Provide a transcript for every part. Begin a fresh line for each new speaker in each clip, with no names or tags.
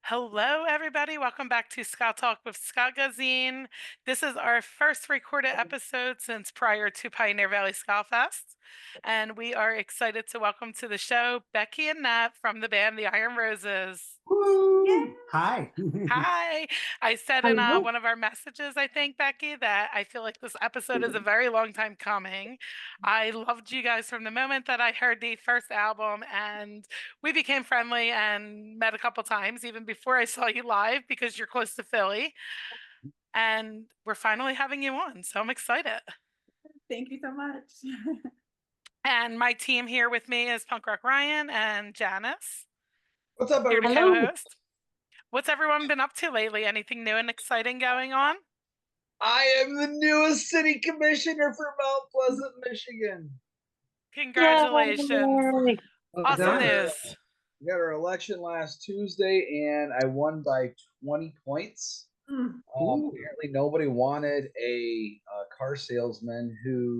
Hello, everybody. Welcome back to Ska Talk with Ska Gazine. This is our first recorded episode since prior to Pioneer Valley Ska Fest. And we are excited to welcome to the show Becky and Nat from the band The Iron Roses.
Woo! Hi.
Hi. I said in
Hello.
one of our messages, I think, Becky, that I feel like this episode is a very long time coming. I loved you guys from the moment that I heard the first album, and we became friendly and met a couple times, even before I saw you live, because you're close to Philly. And we're finally having you on, so I'm excited.
Thank you so much.
And my team here with me is Punk Rock Ryon and Janice,
What's up,
your
everybody?
co-host. What's everyone been up to lately? Anything new and exciting going on?
I am the newest city commissioner for Mount Pleasant, Michigan.
Congratulations.
Yay.
Awesome
We
news.
got our election last Tuesday, and I won by 20 points. Apparently, nobody wanted a car salesman who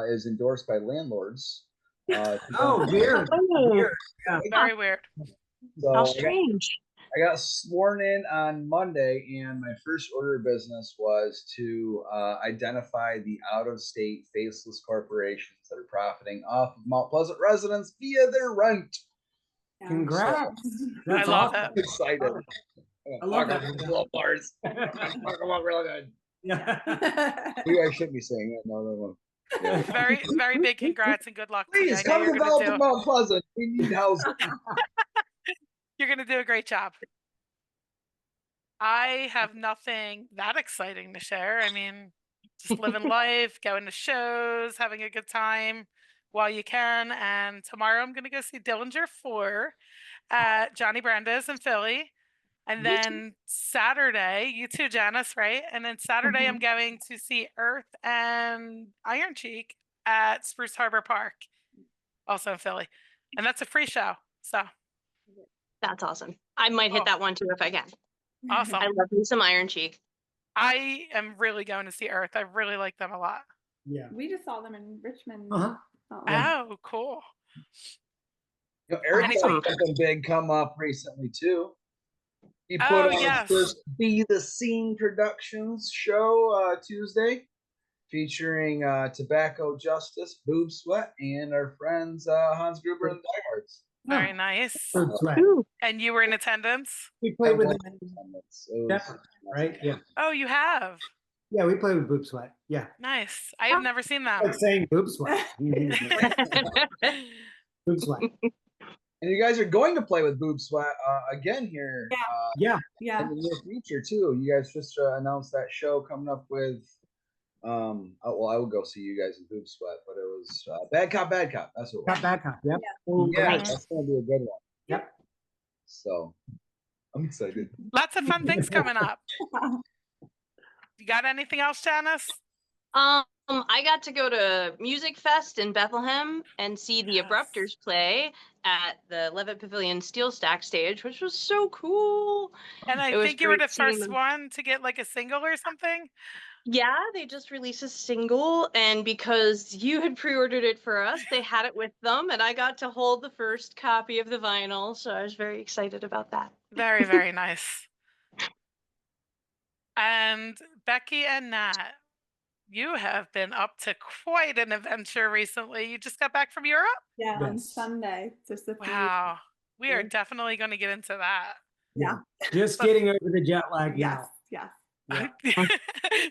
is endorsed by landlords.
Weird.
Oh,
Yeah.
Very weird.
So
how strange.
I got sworn in on Monday, and my first order of business was to identify the out-of-state faceless corporations that are profiting off of Mount Pleasant residents via their rent.
Congrats.
I love
I'm excited.
I love that.
Little bars. Talk about real good.
Yeah.
You guys shouldn't be saying that. No. Yeah.
Very, very big congrats and good luck to you.
Please
I know
come
you're
develop
gonna
in Mount Pleasant. We need housing.
you're gonna do a great job. I have nothing that exciting to share. I mean, just living life, going to shows, having a good time while you can. And tomorrow I'm gonna go see Dillinger 4 at Johnny Branda's in Philly. And then Saturday, you too, Janice, right? And then Saturday, I'm going to see Earth and Iron Cheek at Spruce Harbor Park, also in Philly. And that's a free show. So
That's awesome. I might hit that one too if I can.
awesome.
I love me some Iron Cheek.
I am really going to see Earth. I really like them a lot.
Yeah.
We just saw them in Richmond.
Uh-huh.
Oh, cool.
Eric had
Awesome.
something big come up recently too. He put
Oh,
on
yes.
his first Be the Scene Productions show Tuesday, featuring Tobacco Justice, Boob Sweat, and our friends Hans Gruber and the Diehards.
Very nice.
Good sweat.
Ooh,
And you were in attendance?
We played with
I
them.
went in attendance. It was
Definitely, right? Yeah.
Oh, you have?
Yeah, we played with Boob Sweat. Yeah.
Nice. I have never seen them.
Like saying Boob Sweat. Boob Sweat.
And you guys are going to play with Boob Sweat again here
Yeah.
Yeah.
in the near future too. You guys just announced that show coming up with. I will go see you guys in Boob Sweat, but it was Bad Cop, Bad Cop. That's what it was.
Got back up. Yep.
Yeah,
Nice.
that's gonna be a good one.
Yep.
So I'm excited.
Lots of fun things coming up. You got anything else, Janice?
I got to go to Music Fest in Bethlehem and see the
Yes.
Abrupters play at the Levitt Pavilion Steel Stack stage, which was so cool.
And I
It was
think you were the
great seeing
first
them.
one to get like a single or something.
Yeah, they just released a single, and because you had pre-ordered it for us, they had it with them, and I got to hold the first copy of the vinyl, so I was very excited about that.
Very, very nice. And Becky and Nat, you have been up to quite an adventure recently. You just got back from Europe?
Yeah, on
Yes.
Sunday. Just a few.
Wow. We are
Yeah.
definitely going to get into that.
Yeah.
Just getting over the jet lag
Yes.
now.
Yes.
Yeah.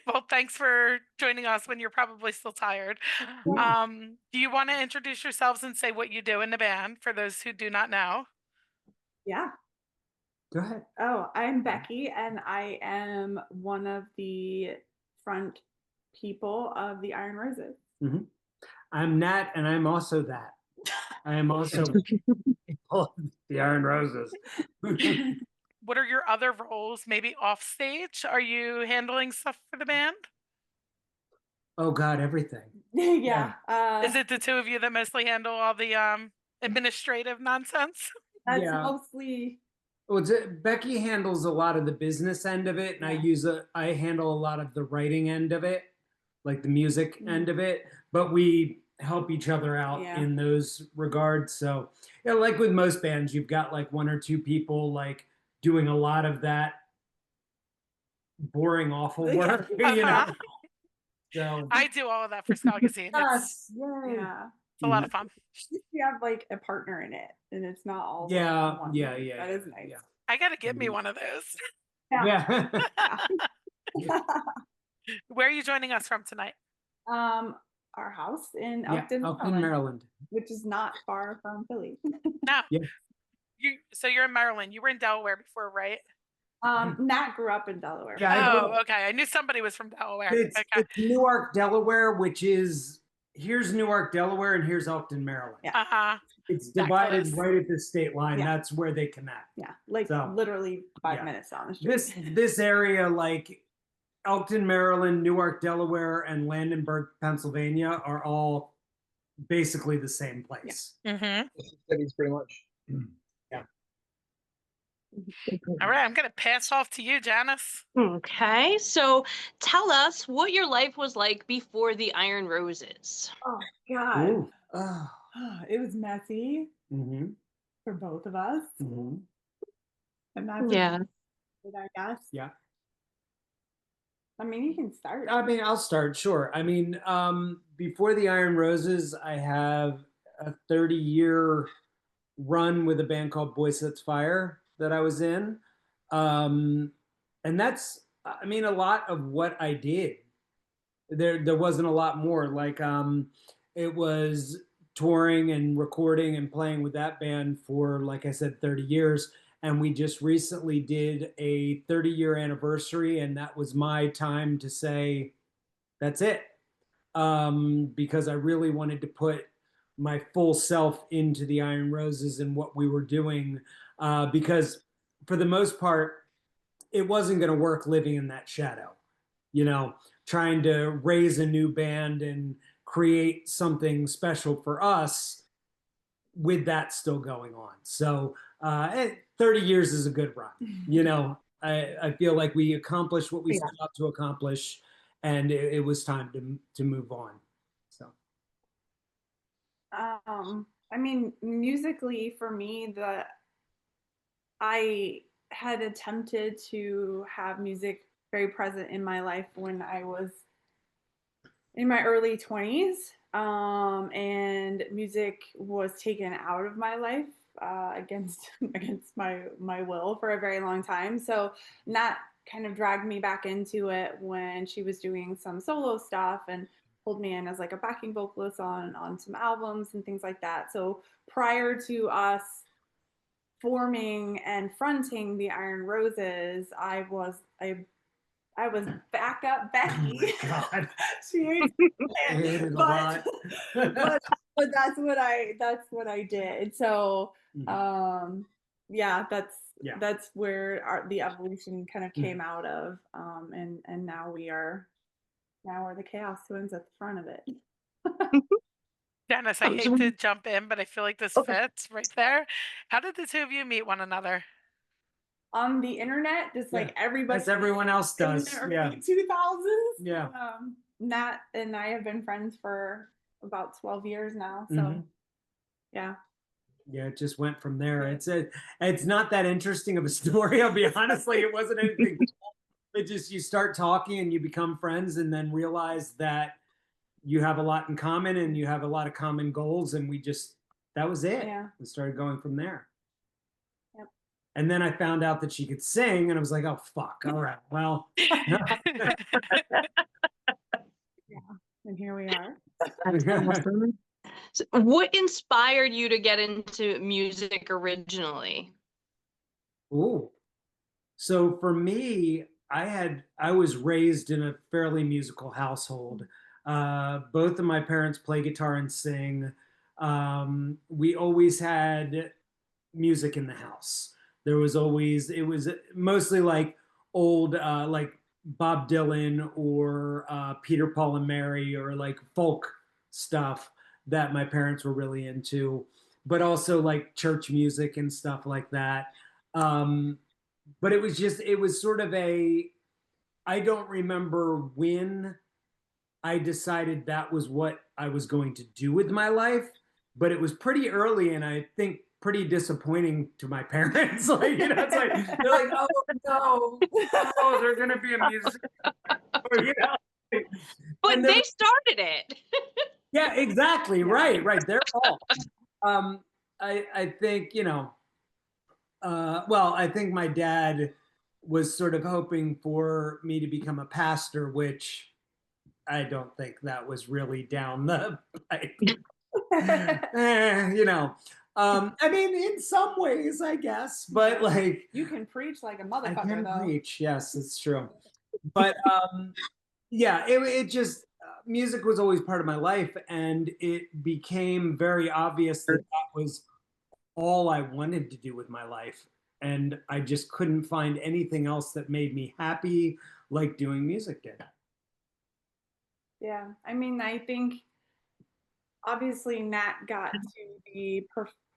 Well, thanks for joining us when you're probably still tired. Do you want to introduce yourselves and say what you do in the band for those who do not know?
Yeah.
Go ahead.
Oh, I'm Becky, and I am one of the front people of the Iron Roses.
I'm Nat, and I'm also that. I am also the Iron Roses.
What are your other roles, maybe off stage? Are you handling stuff for the band?
Oh God, everything.
Yeah.
Is it the two of you that mostly handle all the administrative nonsense?
That's
Yeah.
mostly.
Well, Becky handles a lot of the business end of it, and I handle a lot of the writing end of it, like the music end of it. But we help each other out in those regards. So, yeah, like with most bands, you've got like one or two people like doing a lot of that boring, awful work, you know. So
I do all of that for Ska Magazine. It's
Yeah.
a lot of fun.
You have like a partner in it, and it's not all.
Yeah,
one.
yeah.
That is nice.
Yeah.
I got to get me one of those.
Yeah.
Where are you joining us from tonight?
Our house in Elkton,
Maryland,
which is not far from Philly.
No.
Yeah.
So you're in Maryland. You were in Delaware before, right?
Nat grew up in Delaware.
Yeah, okay. I knew somebody was from Delaware.
It's Newark, Delaware, which is here's Newark, Delaware, and here's Elkton, Maryland.
Yeah.
It's divided right at the state line.
Yeah.
That's where they connect.
Yeah, like literally 5 minutes down the street.
This area, like Elkton, Maryland, Newark, Delaware, and Landenberg, Pennsylvania, are all basically the same place.
Cities, pretty much.
Yeah.
All right, I'm going to pass off to you, Janice.
Okay, so tell us what your life was like before the Iron Roses.
Oh, God. It was messy for both of us. And that's good, I guess.
Yeah.
I mean, you can start.
I mean, I'll start, sure. I mean, before the Iron Roses, I have a 30-year run with a band called Boy Sets Fire that I was in. And that's, I mean, a lot of what I did. There wasn't a lot more. Like, it was touring and recording and playing with that band for, like I said, 30 years. And we just recently did a 30-year anniversary, and that was my time to say, that's it. Because I really wanted to put my full self into the Iron Roses and what we were doing. Because for the most part, it wasn't going to work living in that shadow, you know, trying to raise a new band and create something special for us with that still going on. So 30 years is a good run. You know, I feel like we accomplished what we set out to accomplish, and it was time to move on. So.
I mean, musically for me, I had attempted to have music very present in my life when I was in my early 20s. And music was taken out of my life against my will for a very long time. So Nat kind of dragged me back into it when she was doing some solo stuff and pulled me in as like a backing vocalist on some albums and things like that. So prior to us forming and fronting the Iron Roses, I was backup Becky.
Oh my God.
She hates it, but that's what I did. So that's where the evolution kind of came out of, and now we're the Chaos Twins at the front of it.
Janice, I hate to jump in, but I feel like this fits right there. How did the two of you meet one another?
On the internet, just like everybody,
as everyone else does. Yeah.
2000s.
Yeah.
Nat and I have been friends for about 12 years now. So yeah, it
just went from there. It's not that interesting of a story, I'll be honest. Like, it wasn't anything. It just, you start talking and you become friends, and then realize that you have a lot in common and you have a lot of common goals, and that was it.
Yeah.
We started going from there.
Yep.
And then I found out that she could sing, and I was like, oh fuck, all right, well.
And here we are.
So what inspired you to get into music originally?
Ooh. So for me, I was raised in a fairly musical household. Both of my parents play guitar and sing. We always had music in the house. It was mostly like old, like Bob Dylan or Peter, Paul and Mary, or like folk stuff that my parents were really into, but also like church music and stuff like that. But it was sort of I don't remember when I decided that was what I was going to do with my life, but it was pretty early. And I think pretty disappointing to my parents. Like, you know, it's like, they're like, oh no, oh, they're going to be a musician. Or, you know,
But they started it.
yeah, exactly. Right. They're all. I think, you know, well, I think my dad was sort of hoping for me to become a pastor, which I don't think that was really down the pipe. You know, I mean, in some ways, I guess, but like
You can preach like a motherfucker,
I can
though.
preach. Yes, it's true. But yeah, it just music was always part of my life, and it became very obvious that that was all I wanted to do with my life, and I just couldn't find anything else that made me happy like doing music did.
Yeah, I mean, I think obviously Nat got to be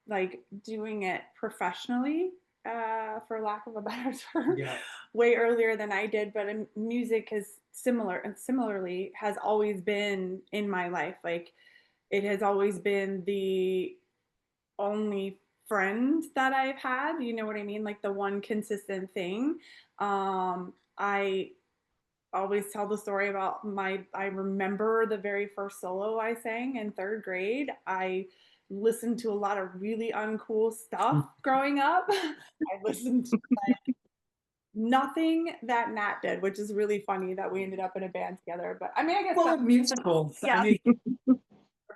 like doing it professionally, for lack of a better term,
Yeah.
way earlier than I did. But music is similarly has always been in my life. Like it has always been the only friend that I've had. You know what I mean? Like the one consistent thing. I always tell the story about I remember the very first solo I sang in third grade. I listened to a lot of really uncool stuff growing up. I listened to like nothing that Nat did, which is really funny that we ended up in a band together. But I mean, I guess
Well, musicals.
yeah.
I mean,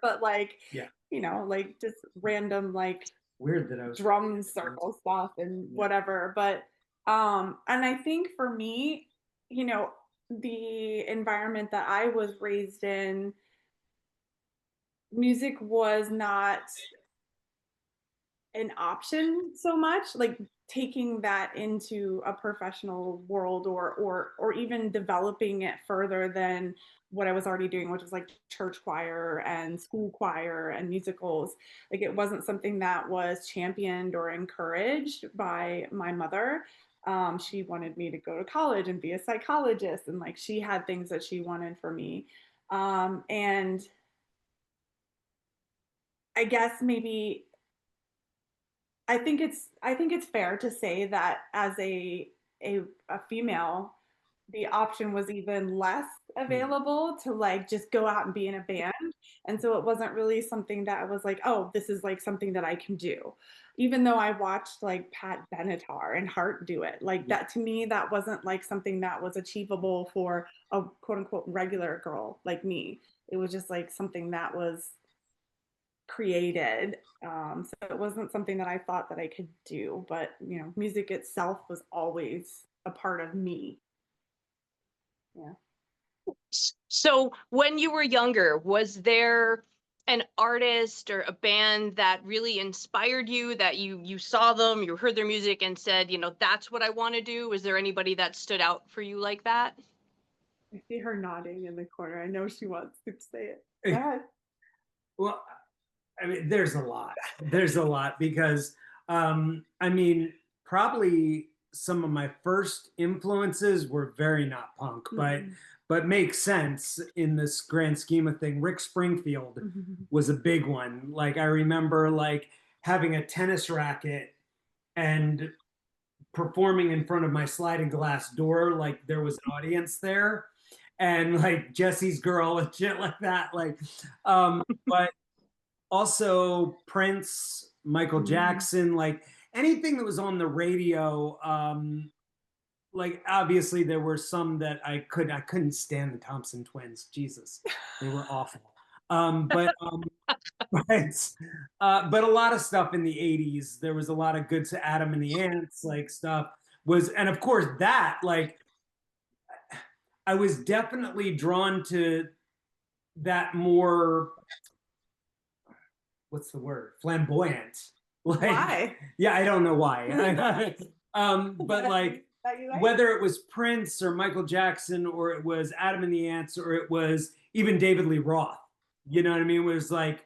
but like,
yeah,
you know, like just random like
weird that I was
drum circle stuff and whatever. But and I think for me, you know, the environment that I was raised in, music was not an option so much. Like taking that into a professional world or even developing it further than what I was already doing, which was like church choir and school choir and musicals. Like it wasn't something that was championed or encouraged by my mother. She wanted me to go to college and be a psychologist, and like she had things that she wanted for me. And I guess maybe I think it's fair to say that as a female, the option was even less available to like just go out and be in a band. And so it wasn't really something that I was like, oh, this is like something that I can do. Even though I watched like Pat Benatar and Hart do it, like that to me, that wasn't like something that was achievable for a quote unquote regular girl like me. It was just like something that was created. So it wasn't something that I thought that I could do, but you know, music itself was always a part of me. Yeah.
So when you were younger, was there an artist or a band that really inspired you, that you saw them, you heard their music and said, you know, that's what I want to do? Was there anybody that stood out for you like that?
I see her nodding in the corner. I know she wants to say it. Go ahead.
well, I mean, there's a lot. There's a lot because, I mean, probably some of my first influences were very not punk, but makes sense in this grand scheme of thing. Rick Springfield was a big one. Like I remember like having a tennis racket and performing in front of my sliding glass door, like there was an audience there, and like Jesse's Girl and shit like that. Like, but also Prince, Michael Jackson, like anything that was on the radio. Like obviously there were some that I couldn't stand the Thompson Twins. Jesus, they were awful. But but a lot of stuff in the '80s. There was a lot of good to Adam and the Ants like stuff was, and of course that like I was definitely drawn to that more, what's the word, flamboyant, like
Why?
yeah, I don't know why. But like whether it was Prince or Michael Jackson or it was Adam and the Ants or it was even David Lee Roth, you know what I mean? It was like,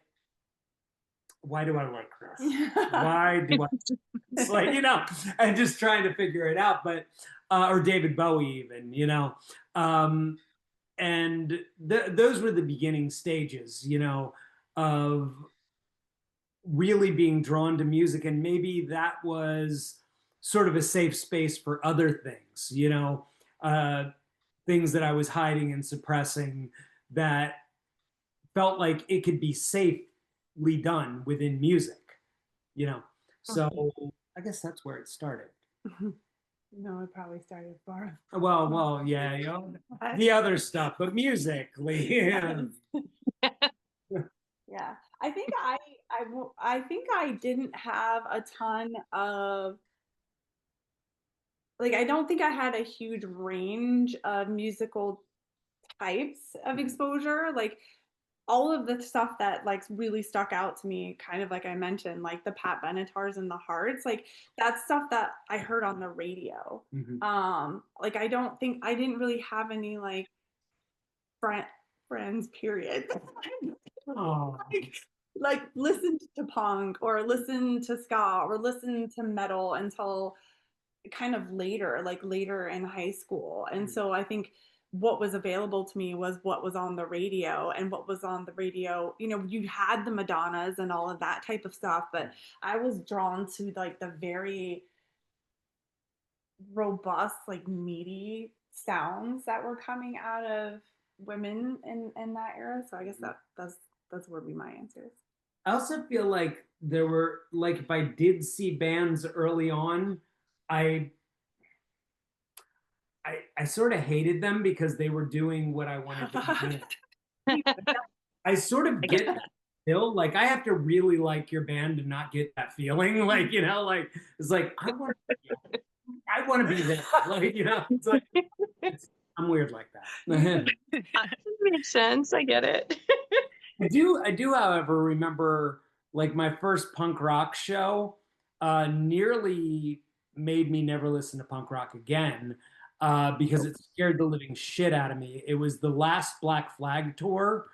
why do I like this? Why do I? It's like, you know, I'm just trying to figure it out. But or David Bowie even, you know. And those were the beginning stages, you know, of really being drawn to music, and maybe that was sort of a safe space for other things, you know, things that I was hiding and suppressing that felt like it could be safely done within music, you know. So I guess that's where it started.
No, it probably started far.
Well, yeah, you know, the other stuff, but musically, yeah.
Yeah, I think I think I didn't have a ton of, like, I don't think I had a huge range of musical types of exposure. Like, all of the stuff that like really stuck out to me, kind of like I mentioned, like the Pat Benetars and the Hearts, like that's stuff that I heard on the radio. Like I don't think I didn't really have any like friends, period.
Oh.
like listen to punk or listen to ska or listen to metal until kind of later, like later in high school. And so I think what was available to me was what was on the radio, and what was on the radio, you know, you had the Madonnas and all of that type of stuff, but I was drawn to like the very robust, like meaty sounds that were coming out of women in that era. So I guess that's would be my answers.
I also feel like there were, like, if I did see bands early on, I I sort of hated them because they were doing what I wanted to do. I sort of get that still. Like, I have to really like your band to not get that feeling. Like, you know, like it's like I want to be there. Like, you know, it's like I'm weird like that.
Makes sense. I get it.
I do, however, remember like my first punk rock show nearly made me never listen to punk rock again because it scared the living shit out of me. It was the last Black Flag tour,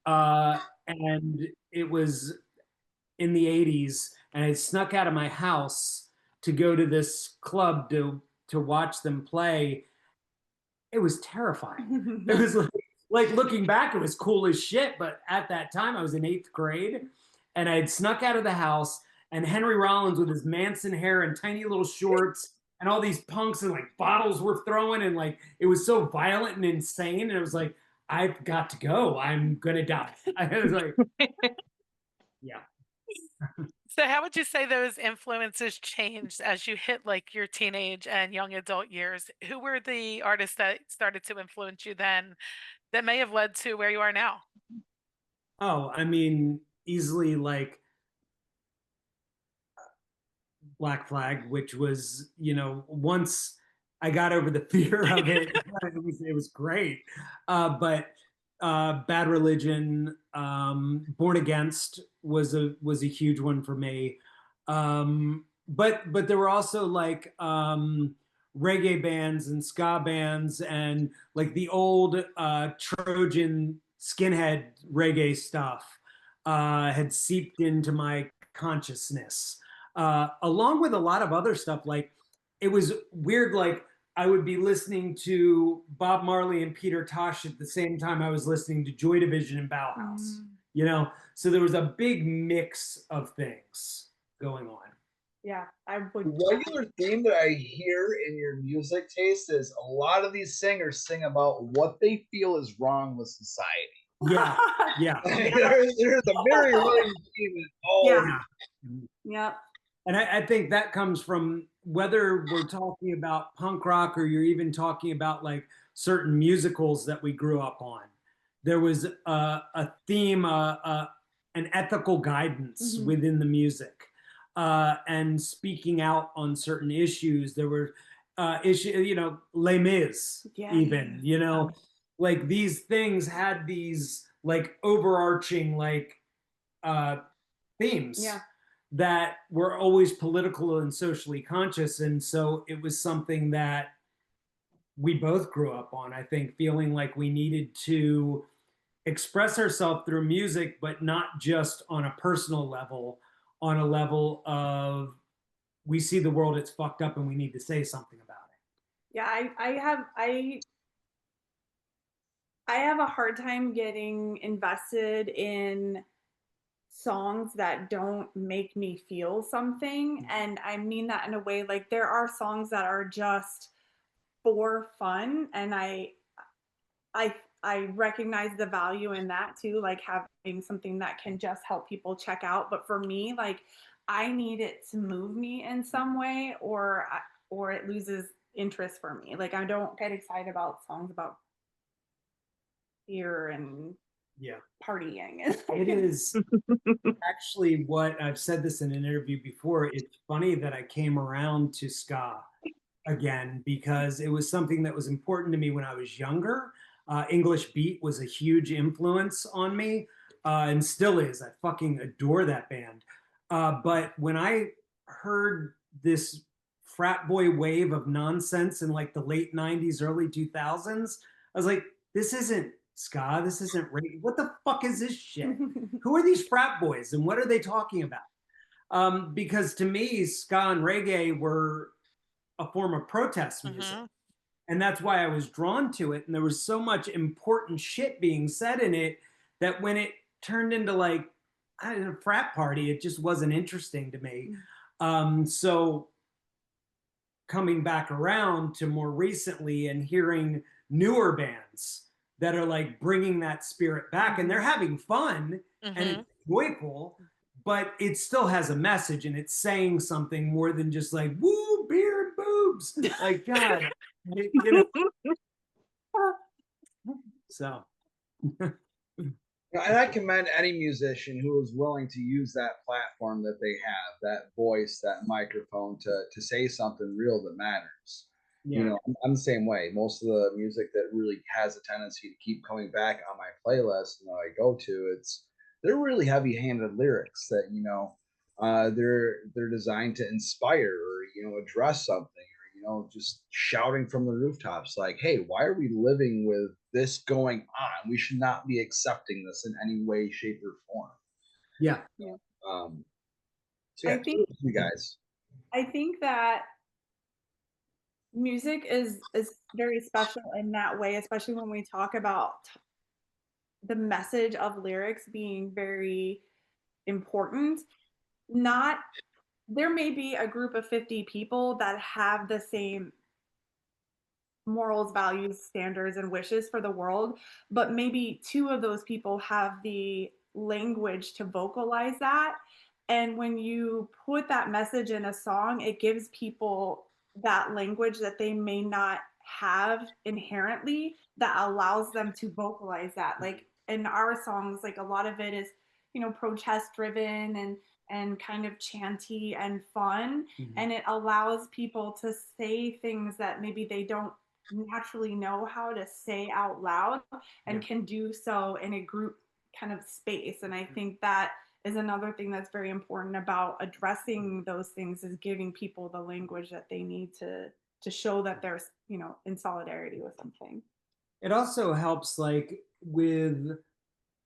and it was in the 80s, and I snuck out of my house to go to this club to watch them play. It was terrifying. It was like looking back, it was cool as shit. But at that time, I was in 8th grade, and I had snuck out of the house. And Henry Rollins with his Manson hair and tiny little shorts, and all these punks and like bottles were throwing, and like it was so violent and insane. And it was like, I've got to go. I'm gonna die. I was like, yeah.
So how would you say those influences changed as you hit like your teenage and young adult years? Who were the artists that started to influence you then that may have led to where you are now?
Oh, I mean, easily like Black Flag, which was, you know, once I got over the fear of it, it was great. But Bad Religion, Born Against was a huge one for me. But there were also like reggae bands and ska bands and like the old Trojan skinhead reggae stuff had seeped into my consciousness along with a lot of other stuff. Like it was weird. Like I would be listening to Bob Marley and Peter Tosh at the same time I was listening to Joy Division and Bauhaus. You know, so there was a big mix of things going on.
Yeah, I would.
Regular theme that I hear in your music taste is a lot of these singers sing about what they feel is wrong with society.
Yeah, yeah.
There's a very running theme in all.
Yeah. Yeah.
And I think that comes from whether we're talking about punk rock or you're even talking about like certain musicals that we grew up on. There was a theme, an ethical guidance within the music, and speaking out on certain issues. There were issues, you know, Les Mis, even, you know, like these things had these like overarching like themes.
Yeah.
That were always political and socially conscious. And so it was something that we both grew up on, I think, feeling like we needed to express ourselves through music, but not just on a personal level, on a level of we see the world, it's fucked up, and we need to say something about it.
Yeah, I have a hard time getting invested in songs that don't make me feel something. And I mean that in a way, like there are songs that are just for fun, and I I recognize the value in that too, like having something that can just help people check out. But for me, like I need it to move me in some way, or it loses interest for me. Like I don't get excited about songs about beer and
Yeah.
partying.
It is actually what I've said this in an interview before. It's funny that I came around to ska again because it was something that was important to me when I was younger. English Beat was a huge influence on me and still is. I fucking adore that band. But when I heard this frat boy wave of nonsense in like the late 90s, early 2000s, I was like, this isn't ska. This isn't reggae. What the fuck is this shit? Who are these frat boys and what are they talking about? Because to me, ska and reggae were a form of protest music. And that's why I was drawn to it. And there was so much important shit being said in it that when it turned into like a frat party, it just wasn't interesting to me. So coming back around to more recently and hearing newer bands that are like bringing that spirit back, and they're having fun and it's joyful, but it still has a message and it's saying something more than just like woo beard boobs. Like God, you know. So.
And I commend any musician who is willing to use that platform that they have, that voice, that microphone to say something real that matters.
Yeah.
You know, I'm the same way. Most of the music that really has a tendency to keep coming back on my playlist and that I go to, they're really heavy-handed lyrics that, you know, they're designed to inspire or, you know, address something, or, you know, just shouting from the rooftops like, hey, why are we living with this going on? We should not be accepting this in any way, shape, or form.
Yeah.
So yeah,
I think
you guys.
I think that music is very special in that way, especially when we talk about the message of lyrics being very important. Not There may be a group of 50 people that have the same morals, values, standards, and wishes for the world, but maybe two of those people have the language to vocalize that. And when you put that message in a song, it gives people that language that they may not have inherently that allows them to vocalize that. Like in our songs, like a lot of it is, you know, protest driven and kind of chanty and fun. And it allows people to say things that maybe they don't naturally know how to say out loud and can do so in a group kind of space. And I think that is another thing that's very important about addressing those things, is giving people the language that they need to show that they're, you know, in solidarity with something.
It also helps like with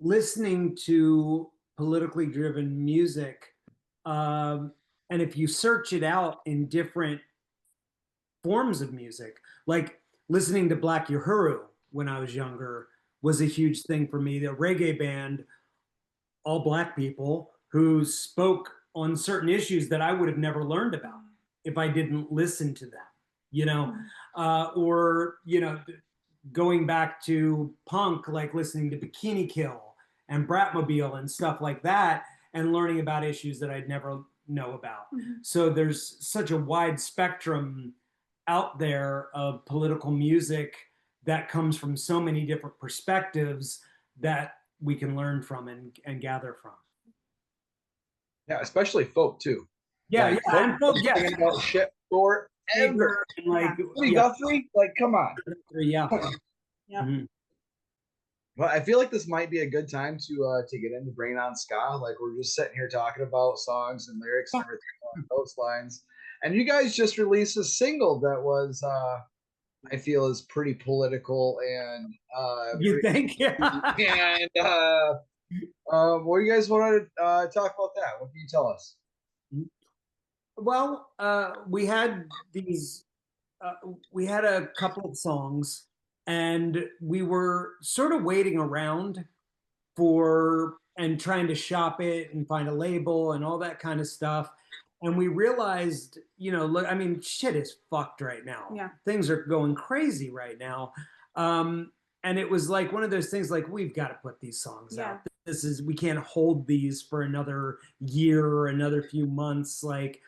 listening to politically driven music, and if you search it out in different forms of music, like listening to Black Uhuru when I was younger was a huge thing for me. The reggae band, all Black people who spoke on certain issues that I would have never learned about if I didn't listen to them, you know, or, you know, going back to punk, like listening to Bikini Kill and Bratmobile and stuff like that, and learning about issues that I'd never know about. So there's such a wide spectrum out there of political music that comes from so many different perspectives that we can learn from and gather from.
Yeah, especially folk too.
Yeah,
like,
yeah, and folk, yeah.
About shit forever.
Like,
Guthrie, like, come on.
Yeah.
Well, I feel like this might be a good time to get into Bring On Ska. Like, we're just sitting here talking about songs and lyrics and everything along those lines. And you guys just released a single that was, I feel, is pretty political and
you think? Yeah.
And what do you guys want to talk about that? What can you tell us?
Well, we had these. We had a couple of songs, and we were sort of waiting around for and trying to shop it and find a label and all that kind of stuff. And we realized, you know, look, I mean, shit is fucked right now.
Yeah.
Things are going crazy right now. And it was like one of those things like, we've got to put these songs out. This is, we can't hold these for another year or another few months. Like,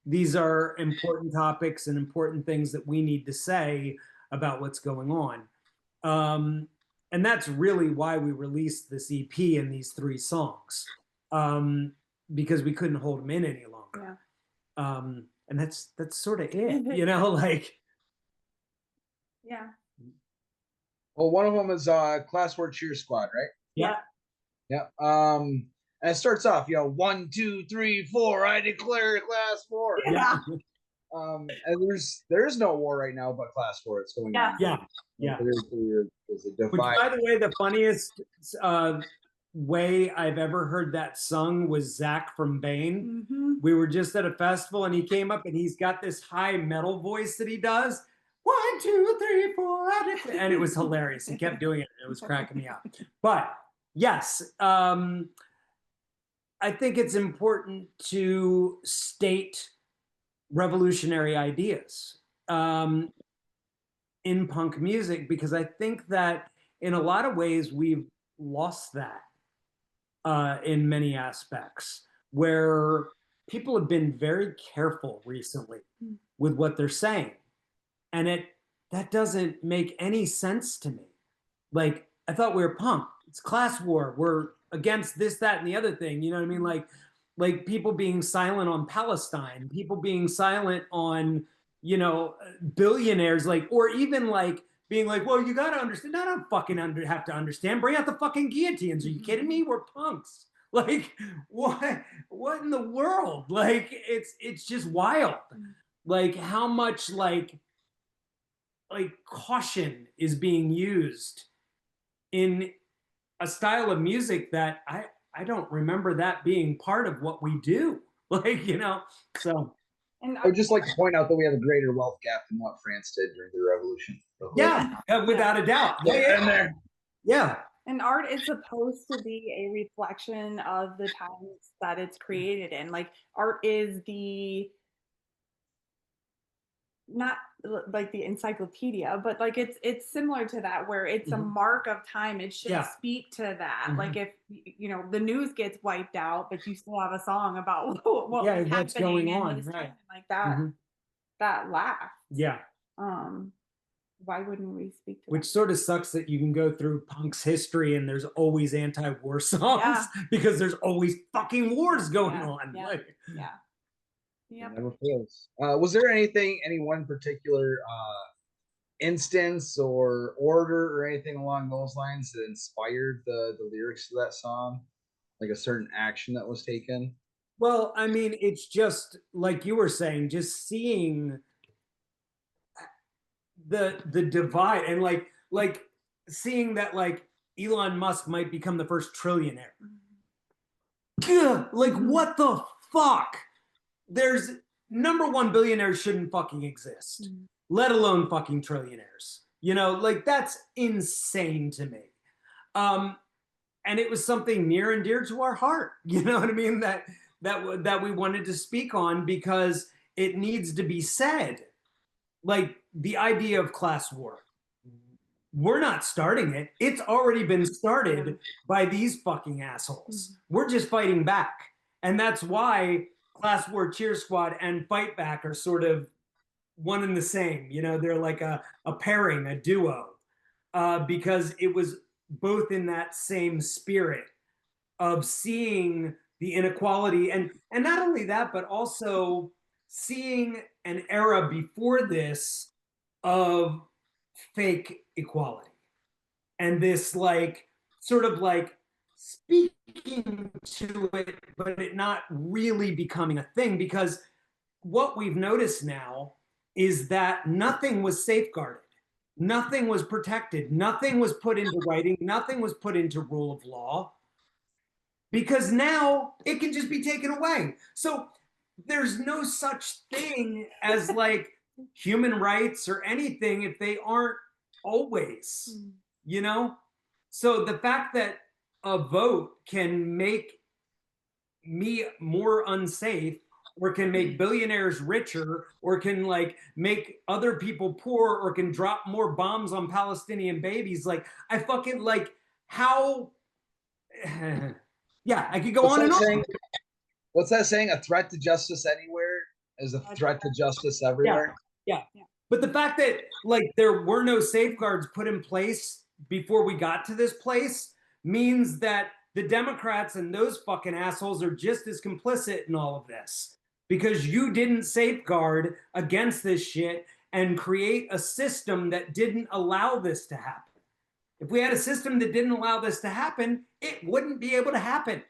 these are important topics and important things that we need to say about what's going on. And that's really why we released this EP and these 3 songs, because we couldn't hold them in any longer.
Yeah.
And that's sort of it, you know, like.
Yeah.
Well, one of them is Class 4 Cheer Squad, right?
Yeah.
Yeah. And it starts off, you know, 1, 2, 3, 4. I declare Class 4.
Yeah.
And there's no war right now, but Class 4. It's going on.
Yeah. Yeah.
There's a divide.
Which, by the way, the funniest way I've ever heard that sung was Zach from Bane.
Mm-hmm.
We were just at a festival and he came up and he's got this high metal voice that he does. 1, 2, 3, 4, and it was hilarious. He kept doing it. It was cracking me up. But yes, I think it's important to state revolutionary ideas in punk music, because I think that in a lot of ways we've lost that in many aspects, where people have been very careful recently with what they're saying. And that doesn't make any sense to me. Like, I thought we were punk. It's class war. We're against this, that, and the other thing. You know what I mean? Like people being silent on Palestine, people being silent on, you know, billionaires, like, or even like being like, well, you got to understand. I don't fucking have to understand. Bring out the fucking guillotines. Are you kidding me? We're punks. Like, what in the world? Like, it's just wild. Like, how much like caution is being used in a style of music that I don't remember that being part of what we do. Like, you know, so.
And
I would just like to point out that we have a greater wealth gap than what France did during the revolution.
Yeah, without a doubt.
Yeah.
Yeah.
And art is supposed to be a reflection of the times that it's created in. Like, art is not like the encyclopedia, but like it's similar to that, where it's a mark of time. It should speak to that. Like, if you know the news gets wiped out, but you still have a song about what was
what's
happening
going on,
this
right?
time, like that. That lasts.
Yeah.
Why wouldn't we speak to
Which sort of sucks that you can go through punk's history and there's always anti-war songs because there's always fucking wars going on. Like,
Yep.
It never fails. Was there any one particular instance or order or anything along those lines that inspired the lyrics to that song? Like a certain action that was taken?
Well, I mean, it's just like you were saying, just seeing the divide and like seeing that like Elon Musk might become the first trillionaire. Like, what the fuck? There's number 1, billionaires shouldn't fucking exist, let alone fucking trillionaires. You know, like, that's insane to me. And it was something near and dear to our heart. You know what I mean? That we wanted to speak on because it needs to be said. Like, the idea of class war. We're not starting it. It's already been started by these fucking assholes. We're just fighting back. And that's why Class War Cheer Squad and Fight Back are sort of one and the same. You know, they're like a pairing, a duo, because it was both in that same spirit of seeing the inequality. And not only that, but also seeing an era before this of fake equality. And this like sort of like speaking to it, but it not really becoming a thing, because what we've noticed now is that nothing was safeguarded. Nothing was protected. Nothing was put into writing. Nothing was put into rule of law, because now it can just be taken away. So there's no such thing as like human rights or anything if they aren't always, you know? So the fact that a vote can make me more unsafe, or can make billionaires richer, or can like make other people poor, or can drop more bombs on Palestinian babies. Like, I fucking like how yeah, I could go on and on.
What's that saying? A threat to justice anywhere is a threat to justice everywhere.
Yeah. But the fact that like there were no safeguards put in place before we got to this place means that the Democrats and those fucking assholes are just as complicit in all of this, because you didn't safeguard against this shit and create a system that didn't allow this to happen. If we had a system that didn't allow this to happen, it wouldn't be able to happen.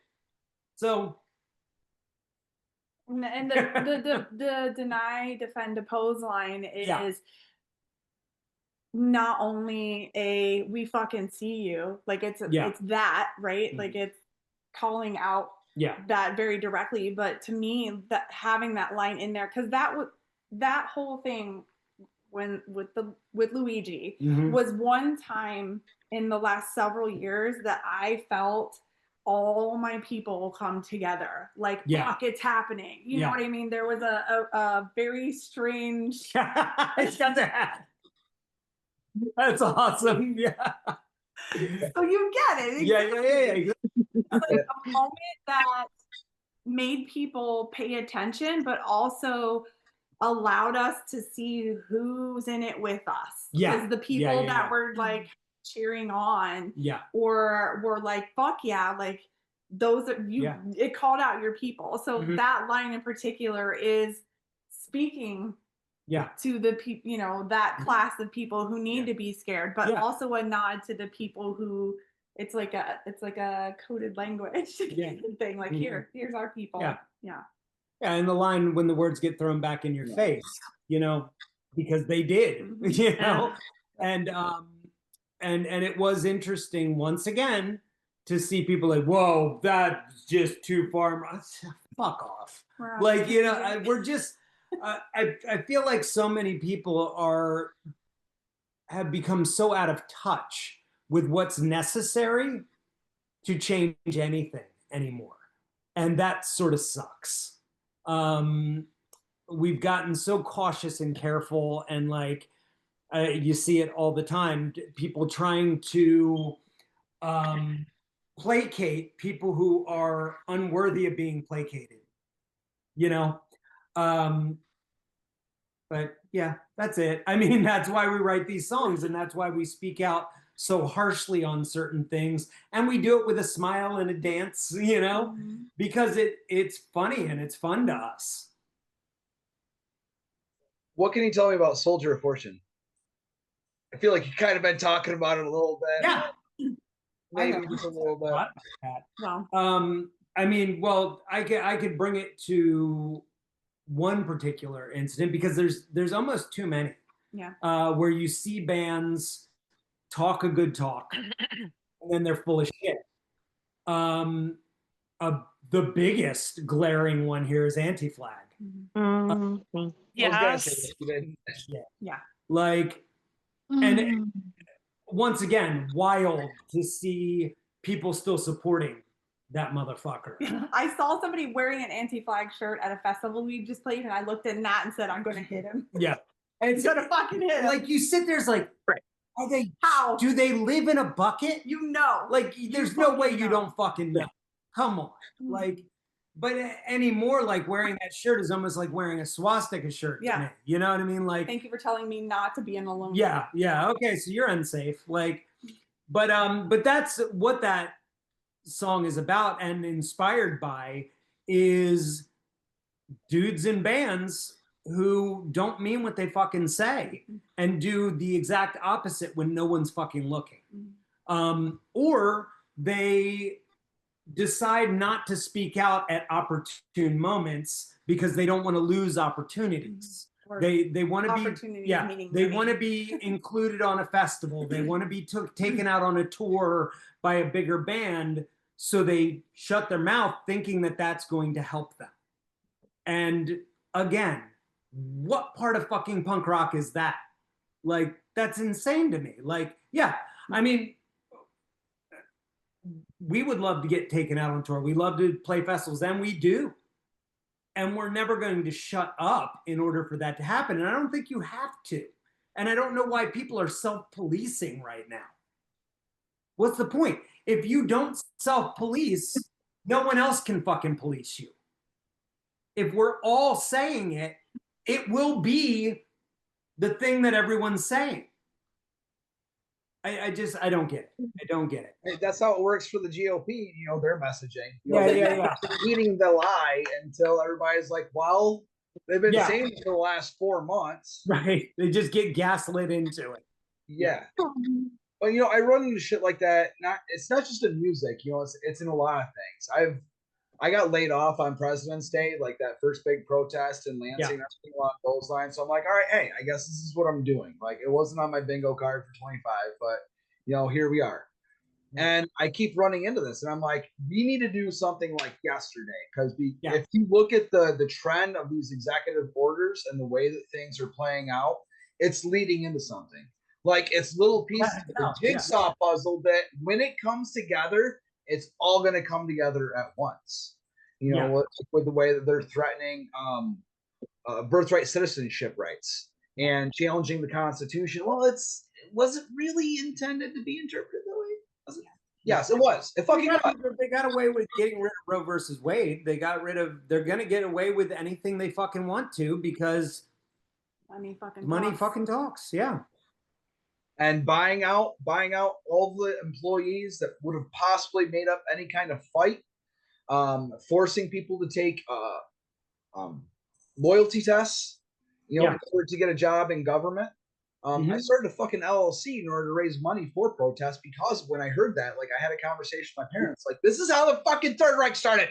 So
and the deny, defend, oppose line is not only a we fucking see you, like it's that, right? Like it's calling out that very directly. But to me, that having that line in there, because that whole thing with Luigi was one time in the last several years that I felt all my people come together. Like, fuck, it's happening. You know what I mean? There was a very strange.
That's awesome. Yeah.
So you get it.
Yeah.
Like a moment that made people pay attention, but also allowed us to see who's in it with us. Because the people that were like cheering on, or were like, fuck yeah, like those are you. It called out your people. So that line in particular is speaking to the people, you know, that class of people who need to be scared, but also a nod to the people who it's like a coded language thing. Like here's our people. Yeah,
and the line when the words get thrown back in your face, you know, because they did, you know, and it was interesting once again to see people like, whoa, that's just too far. Fuck off. Like, you know, we're just. I feel like so many people have become so out of touch with what's necessary to change anything anymore, and that sort of sucks. We've gotten so cautious and careful, and like you see it all the time. People trying to placate people who are unworthy of being placated. You know. But yeah, that's it. I mean, that's why we write these songs, and that's why we speak out so harshly on certain things, and we do it with a smile and a dance, you know, because it's funny and it's fun to us.
What can you tell me about Soldier of Fortune? I feel like you kind of been talking about it a little bit.
Yeah,
maybe just a little bit.
Wow.
I mean, well, I could bring it to one particular incident, because there's almost too many where you see bands talk a good talk and then they're full of shit. The biggest glaring one here is Anti-Flag.
Yes.
Like, and once again, wild to see people still supporting that motherfucker.
I saw somebody wearing an Anti-Flag shirt at a festival we just played, and I looked at Nat and said, I'm going to hit him.
Yeah. And
it's going to fucking hit him.
Like, you sit there's like, are they,
how?
Do they live in a bucket?
You know.
Like, there's no way you don't fucking know. Come on. Like, but anymore, like wearing that shirt is almost like wearing a swastika shirt to me. You know what I mean? Like,
thank you for telling me not to be in a alone.
Yeah. Okay, so you're unsafe. Like, but that's what that song is about and inspired by, is dudes in bands who don't mean what they fucking say and do the exact opposite when no one's fucking looking. Or they decide not to speak out at opportune moments because they don't want to lose opportunities. They want to be they want to be included on a festival. They want to be taken out on a tour by a bigger band, so they shut their mouth thinking that that's going to help them. And again, what part of fucking punk rock is that? Like, that's insane to me. Like, yeah, I mean, we would love to get taken out on tour. We love to play festivals, and we do. And we're never going to shut up in order for that to happen. And I don't think you have to. And I don't know why people are self-policing right now. What's the point? If you don't self-police, no one else can fucking police you. If we're all saying it, it will be the thing that everyone's saying. I don't get it. I don't get it.
Hey, that's how it works for the GOP, you know, their messaging. You know,
Yeah.
eating the lie until everybody's like, well, they've been saying it for the last 4 months.
Right. They just get gaslit into it.
Yeah. But, you know, I run into shit like that. It's not just in music, you know, it's in a lot of things. I got laid off on President's Day, like that first big protest in Lansing, everything along those lines. So I'm like, all right, hey, I guess this is what I'm doing. Like, it wasn't on my bingo card for 25, but, you know, here we are. And I keep running into this, and I'm like, we need to do something like yesterday, because if you look at the trend of these executive orders and the way that things are playing out, it's leading into something. Like, it's little pieces of the jigsaw puzzle that when it comes together, it's all going to come together at once. You know, with the way that they're threatening birthright citizenship rights and challenging the Constitution. Well, was it really intended to be interpreted that way? Was it? Yes, it was. It fucking was.
They got away with getting rid of Roe versus Wade. They're going to get away with anything they fucking want to, because money fucking talks. Yeah.
And buying out all the employees that would have possibly made up any kind of fight, forcing people to take loyalty tests, you know, in order to get a job in government. I started a fucking LLC in order to raise money for protests, because when I heard that, like, I had a conversation with my parents, like, this is how the fucking Third Reich started.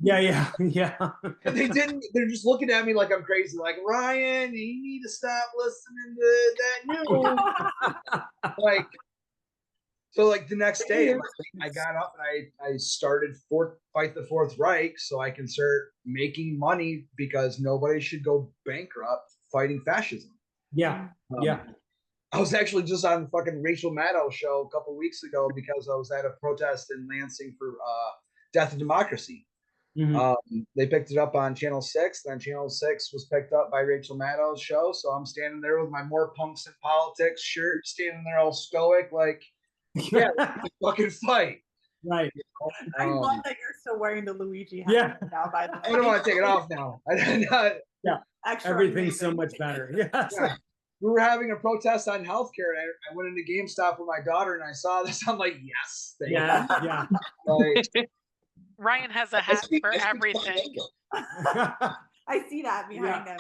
Yeah.
And they're just looking at me like I'm crazy, like, Ryan, you need to stop listening to that news. Like, so like the next day, I got up and I started Fight the Fourth Reich, so I can start making money, because nobody should go bankrupt fighting fascism.
Yeah.
I was actually just on the fucking Rachel Maddow show a couple weeks ago, because I was at a protest in Lansing for Death of Democracy. They picked it up on Channel 6, then Channel 6 was picked up by Rachel Maddow's show, so I'm standing there with my More Punks in Politics shirt, standing there all stoic, like, yeah, fucking fight.
Right.
I love that you're still wearing the Luigi hat now, by the way.
I don't want to take it off now.
Everything's so much better. Yes.
Yeah. We were having a protest on healthcare, and I went into GameStop with my daughter, and I saw this. I'm like, yes.
Yeah.
Like,
Ryan has a hat for everything.
I see that behind him.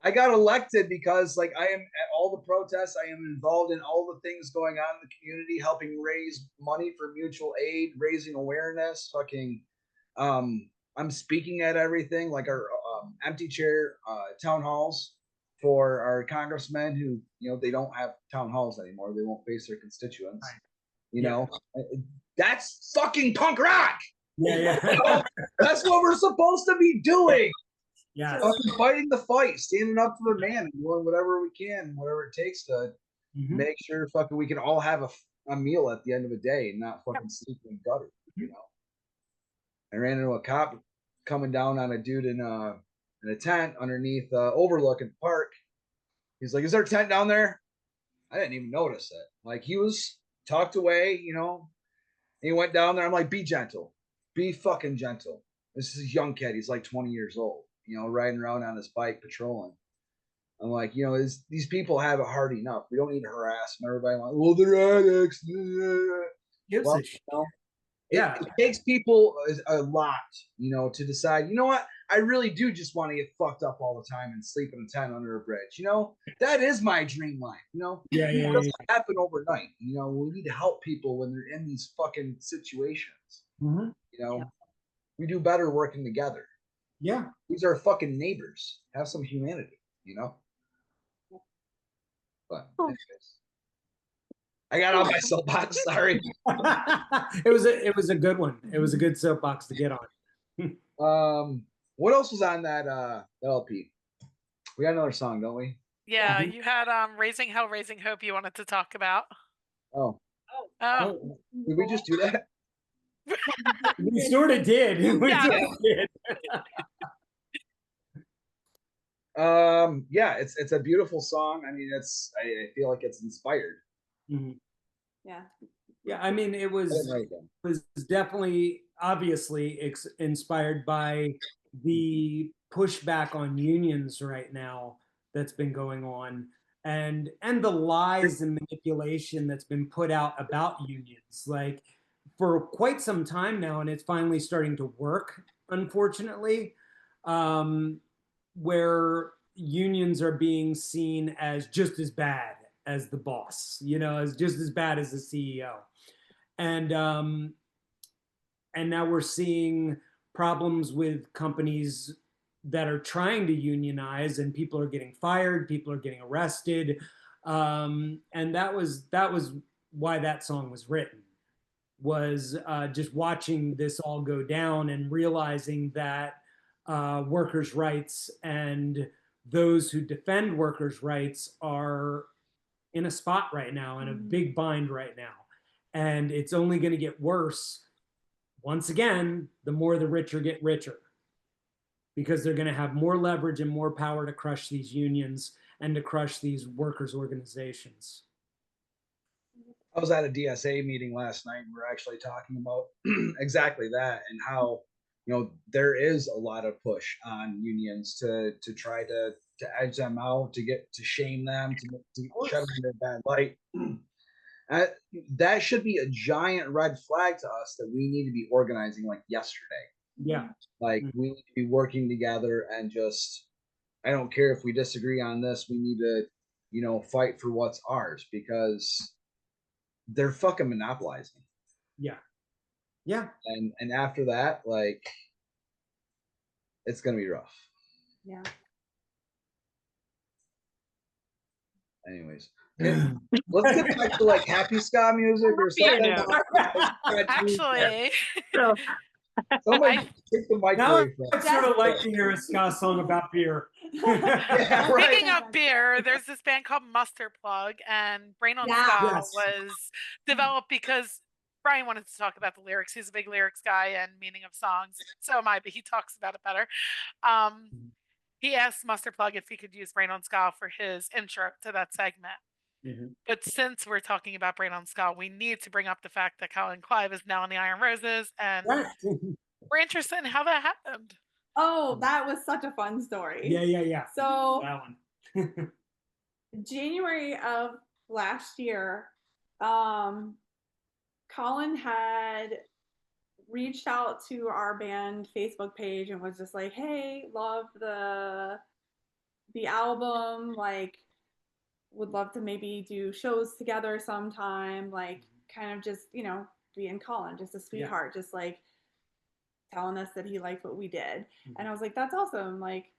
I got elected because, like, I am at all the protests. I am involved in all the things going on in the community, helping raise money for mutual aid, raising awareness. Fucking, I'm speaking at everything, like our empty chair town halls for our congressmen who, you know, they don't have town halls anymore. They won't face their constituents. Right. You know, that's fucking punk rock.
Yeah.
You know, that's what we're supposed to be doing.
Yeah.
Fighting the fight, standing up to the man, and doing whatever we can, whatever it takes to make sure fucking we can all have a meal at the end of the day and not fucking sleep in the gutter. You know, I ran into a cop coming down on a dude in a tent underneath overlooking the park. He's like, "Is there a tent down there?" I didn't even notice it. Like, he was tucked away, you know. And he went down there. I'm like, "Be gentle, be fucking gentle." This is a young kid. He's like 20 years old, you know, riding around on his bike patrolling. I'm like, you know, these people have it hard enough. We don't need to harass them. Everybody wants, well, they're addicts. Well, you know, it takes people a lot, you know, to decide, you know what, I really do just want to get fucked up all the time and sleep in a tent under a bridge. You know, that is my dream life, you know? It doesn't happen overnight. You know, we need to help people when they're in these fucking situations. You know, we do better working together.
Yeah.
These are fucking neighbors. Have some humanity, you know? But anyways, I got on my soapbox, sorry.
It was a good one. It was a good soapbox to get
on. What else was on that LP? We got another song, don't we?
Yeah, you had Raising Hell, Raising Hope you wanted to talk about.
Oh.
Oh,
Did we just do that?
We sort of did. We
Yeah.
sort of did.
Yeah, it's a beautiful song. I mean, I feel like it's inspired.
Mhm.
Yeah.
Yeah, I mean, it
I
was
didn't write it down.
definitely obviously inspired by the pushback on unions right now that's been going on, and the lies and manipulation that's been put out about unions, like for quite some time now, and it's finally starting to work, unfortunately, where unions are being seen as just as bad as the boss, as just as bad as the CEO. And and now we're seeing problems with companies that are trying to unionize, and people are getting fired, people are getting arrested, and that was why that song was written, was just watching this all go down and realizing that workers' rights and those who defend workers' rights are in a spot right now, in a big bind right now. And it's only going to get worse. Once again, the more the richer get richer, because they're going to have more leverage and more power to crush these unions and to crush these workers' organizations.
I was at a DSA meeting last night, and we're actually talking about exactly that, and how there is a lot of push on unions to try to edge them out, to shame them, to shut them in their bad light. That should be a giant red flag to us, that we need to be organizing like yesterday.
Yeah.
Like we need to be working together, and just, I don't care if we disagree on this, we need to fight for what's ours, because they're fucking monopolizing.
Yeah. Yeah.
And after that, like, it's gonna be rough.
Yeah.
Anyways, let's get back to like happy ska music or something.
actually,
Somebody take the mic
Now
away from
I'd sort of like to hear a ska song about beer.
Yeah, right.
speaking of beer, there's this band called Muster Plug, and Brain on
Yeah.
Ska
Yes.
was developed because Brian wanted to talk about the lyrics. He's a big lyrics guy and meaning of songs. So am I, but he talks about it better. He asked Muster Plug if he could use Brain on Ska for his intro to that segment. But since we're talking about Brain on Ska, we need to bring up the fact that Colin Clive is now in the Iron Roses, and we're interested in how that happened.
Oh, that was such a fun story.
Yeah.
So
That one.
January of last year, Colin had reached out to our band Facebook page and was just like, "Hey, love the album, like would love to maybe do shows together sometime, like kind of just, being Colin, just a sweetheart, just like telling us that he liked what we did." And I was like, "That's awesome. Like,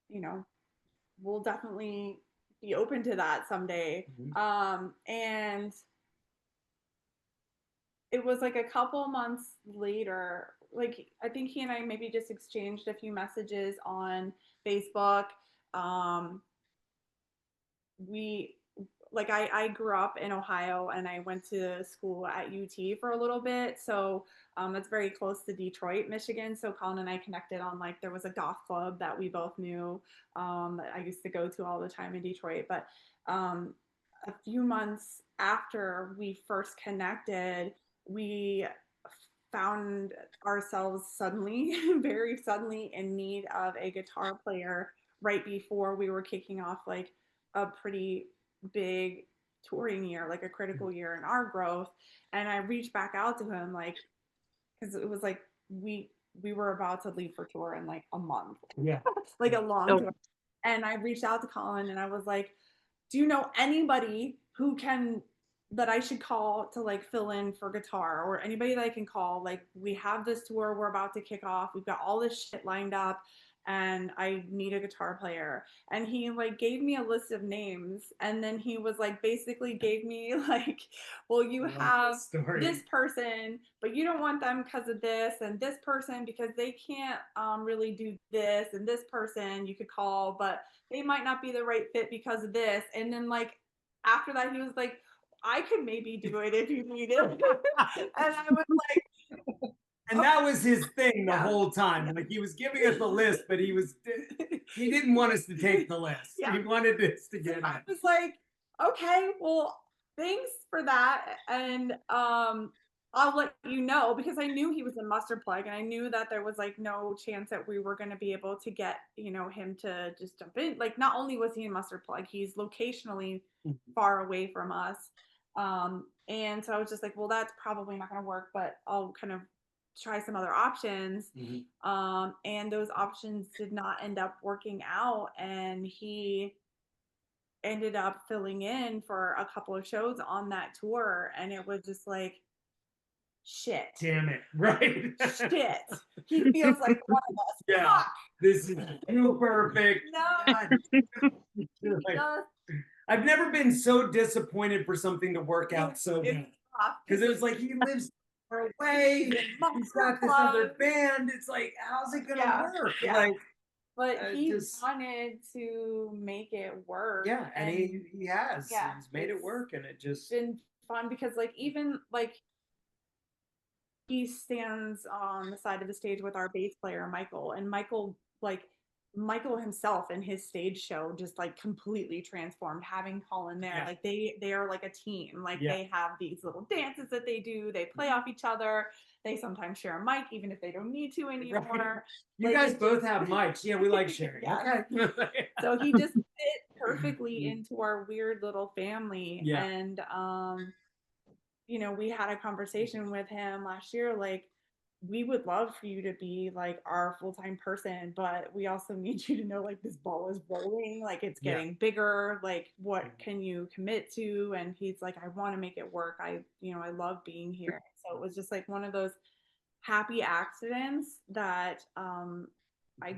we'll definitely be open to that someday." And it was like a couple months later, like I think he and I maybe just exchanged a few messages on Facebook. We like I grew up in Ohio, and I went to school at UT for a little bit, so that's very close to Detroit, Michigan. So Colin and I connected on, like, there was a goth club that we both knew, that I used to go to all the time in Detroit. But a few months after we first connected, we found ourselves suddenly, very suddenly, in need of a guitar player right before we were kicking off like a pretty big touring year, like a critical year in our growth. And I reached back out to him, like, because it was like we were about to leave for tour in like a month, like a long tour. And I reached out to Colin and I was like, "Do you know anybody that I should call to like fill in for guitar, or anybody that I can call? Like, we have this tour we're about to kick off. We've got all this shit lined up, and I need a guitar player." And he like gave me a list of names, and then he was like, basically gave me like, "Well, you have this person, but you don't want them because of this, and this person because they can't really do this, and this person you could call, but they might not be the right fit because of this." And then like after that, he was like, I could maybe do it if you need it. And I was like,
And that was his thing the
Yeah.
whole time. Like he was giving us the list, but he didn't want us to take the list.
Yeah.
He wanted us to get
I
it.
was like, okay, well, thanks for that. And I'll let you know, because I knew he was a Mustard Plug, and I knew that there was like no chance that we were going to be able to get, you know, him to just jump in. Like, not only was he a Mustard Plug, he's locationally far away from us. And so I was just like, well, that's probably not going to work, but I'll kind of try some other options. And those options did not end up working out, and he ended up filling in for a couple of shows on that tour, and it was just like, shit.
Damn it. Right.
Shit. He feels like one of us.
Yeah.
Fuck.
This is too perfect.
No.
Like,
Just,
I've never been so disappointed for something to work out so
it's
bad.
tough.
Because it was like he lives far away. He's got this other band. It's like, how's it gonna work?
Yeah.
Like,
but he wanted to make it work.
Yeah, and he has.
Yeah,
He's made it work, and it just
been fun, because like, even like, he stands on the side of the stage with our bass player Michael, and Michael himself in his stage show just like completely transformed having Colin there. Like they are like a team. Like they have these little dances that they do. They play off each other. They sometimes share a mic even if they don't need to anymore. Right.
You guys both have mics. Yeah, we like sharing. Okay.
So he just fit perfectly into our weird little family.
Yeah.
And you know, we had a conversation with him last year, like, we would love for you to be like our full-time person, but we also need you to know, like, this ball is rolling, like it's getting bigger, like what can you commit to? And he's like, I want to make it work. I love being here. So it was just like one of those happy accidents that I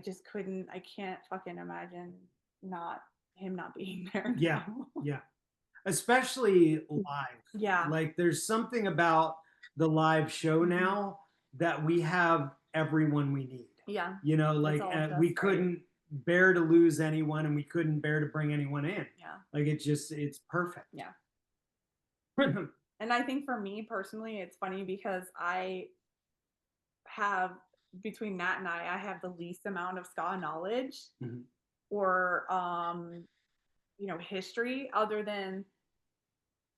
can't fucking imagine him not being there.
Yeah. Yeah. Especially live.
Yeah.
Like there's something about the live show now that we have everyone we need.
Yeah.
You know, like we couldn't bear to lose anyone, and we couldn't bear to bring anyone in.
Yeah.
Like it's perfect.
Yeah. And I think for me personally, it's funny because I have, between Nat and I have the least amount of ska knowledge or history, other than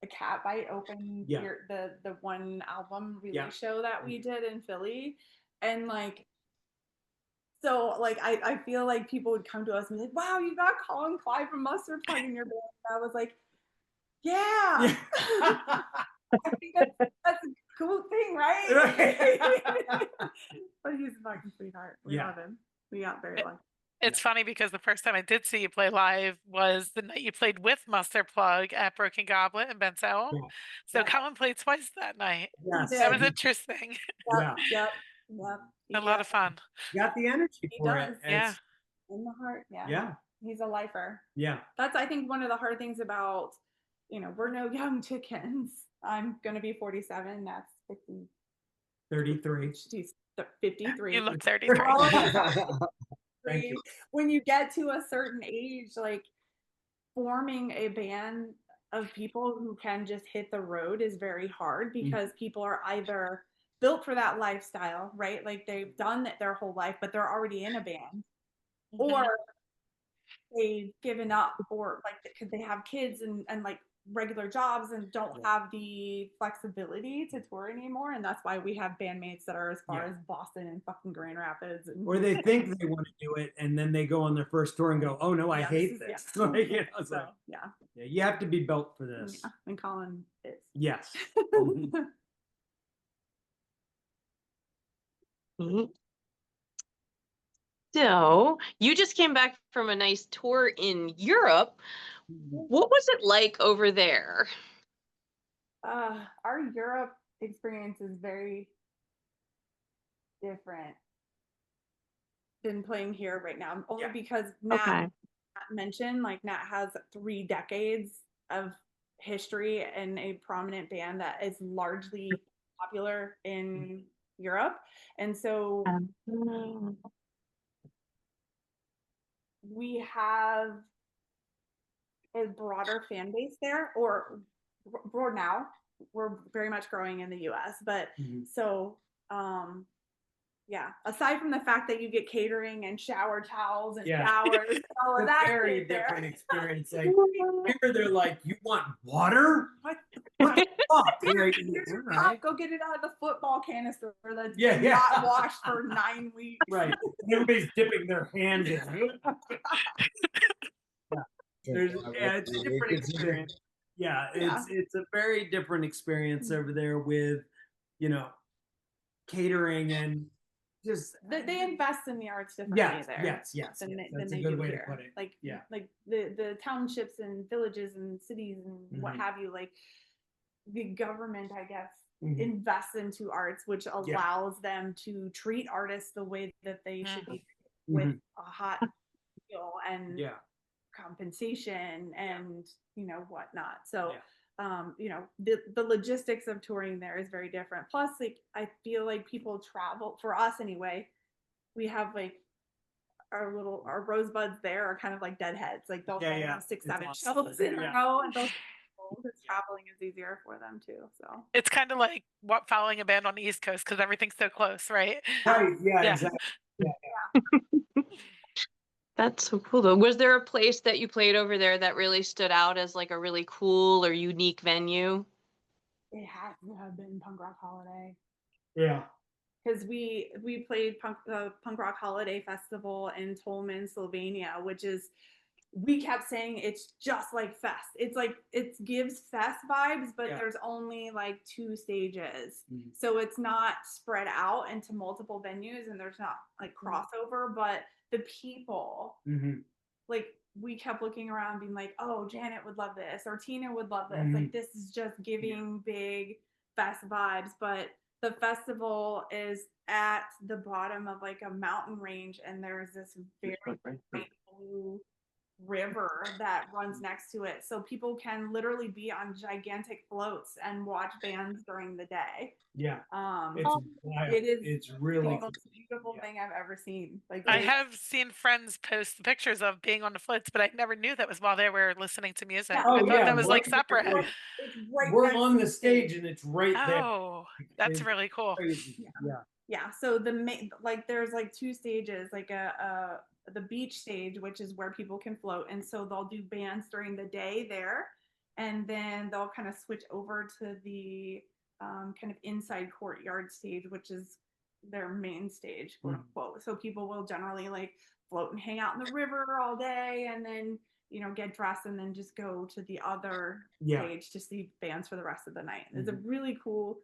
a Cat Bite open the one album release show that we did in Philly. And like, so like I feel like people would come to us and be like, wow, you got Colin Clive from Mustard Plug in your band. And I was like, yeah. I think that's a cool thing, right? But he's a fucking sweetheart. We love him. We got very lucky.
It's funny because the first time I did see you play live was the night you played with Mustard Plug at Broken Goblet in Bensell. So Colin played twice that night.
Yes.
That was interesting.
Yep.
A lot of fun.
Got the energy for it.
Yeah.
In the heart. Yeah.
Yeah.
He's a lifer.
Yeah.
That's, I think, one of the hard things about, we're no young chickens. I'm going to be 47. That's 50.
33.
She's 53.
You look 33.
Thank you.
When you get to a certain age, like, forming a band of people who can just hit the road is very hard, because people are either built for that lifestyle, right? Like they've done it their whole life, but they're already in a band, or they've given up, or like because they have kids and like regular jobs and don't have the flexibility to tour anymore. And that's why we have bandmates that are as far as Boston and fucking Grand Rapids.
Or they think they want to do it, and then they go on their first tour and go, oh no, I hate this. Like, you have to be built for this.
Yeah. And Colin is.
Yes.
So you just came back from a nice tour in Europe. What was it like over there?
Our Europe experience is very different than playing here right now, only because Nat mentioned, like, Nat has 3 decades of history in a prominent band that is largely popular in Europe. And so we have a broader fan base there, or now we're very much growing in the US, but so yeah, aside from the fact that you get catering and shower towels and showers and all of that,
very different experience. Like here, they're like, "You want water?
What?
What the fuck?"
Here's
Like,
your
all
cup.
right.
Go get it out of the football canister that's
Yeah,
been
yeah.
not washed for 9 weeks.
Right. Everybody's dipping their hand in it. It's a different experience. Yeah, it's a very different experience over there with, catering and just
they invest in the arts differently there.
Yes.
Than
That's
they
a good
do
way
here.
to put it.
Like the townships and villages and cities and what have you, like the government, I guess, invests into arts, which allows them to treat artists the way that they should be with a hot deal and compensation and whatnot. So the logistics of touring there is very different. Plus, like, I feel like people travel, for us anyway, we have like our rosebuds there are kind of like deadheads. Like they'll say 6-7 shows in a row, and those traveling is easier for them too. So
It's kind of like following a band on the East Coast because everything's so close, right?
Right. Yeah. Exactly. Yeah.
That's so cool though. Was there a place that you played over there that really stood out as like a really cool or unique venue?
it has to have been Punk Rock Holiday.
Yeah.
Because we played Punk Rock Holiday Festival in Tolmin, Slovenia, which is, we kept saying it's just like Fest. It's like, it gives Fest vibes, but there's only like 2 stages. So it's not spread out into multiple venues and there's not like crossover, but the people, like we kept looking around being like, oh, Janet would love this, or Tina would love this. Like this is just giving big Fest vibes, but the festival is at the bottom of like a mountain range and there's this very bright blue river that runs next to it, so people can literally be on gigantic floats and watch bands during the day.
It's wild.
It is
it's really
the most beautiful thing I've ever seen. Like
I have seen friends post pictures of being on the floats, but I never knew that was while they were listening to music. I thought that was like separate.
It's right
we're on the stage and it's right there.
Oh, that's really cool.
Yeah, so the main, like there's like 2 stages, like the beach stage, which is where people can float, and so they'll do bands during the day there, and then they'll kind of switch over to the kind of inside courtyard stage, which is their main stage, quote unquote. So people will generally like float and hang out in the river all day, and then get dressed and then just go to the other stage to see bands for the rest of the night. It's a really cool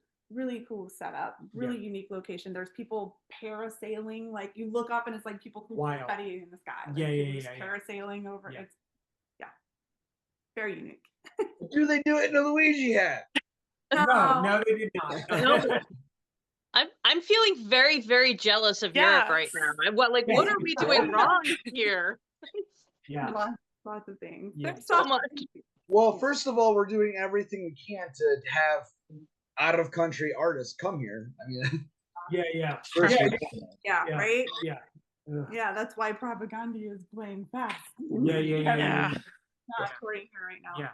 setup, really unique location. There's people parasailing, like you look up and it's like people confetti in the sky. Like, parasailing over. It's very unique.
Do they do it in a Luigi hat?
No, they did not.
I'm feeling very, very jealous of Europe right now. What are we doing wrong here?
Lots of things.
There's so much.
Well, first of all, we're doing everything we can to have out of country artists come here. I mean,
right?
Yeah,
that's why Propaganda is playing fast.
Yeah.
Not touring here right now.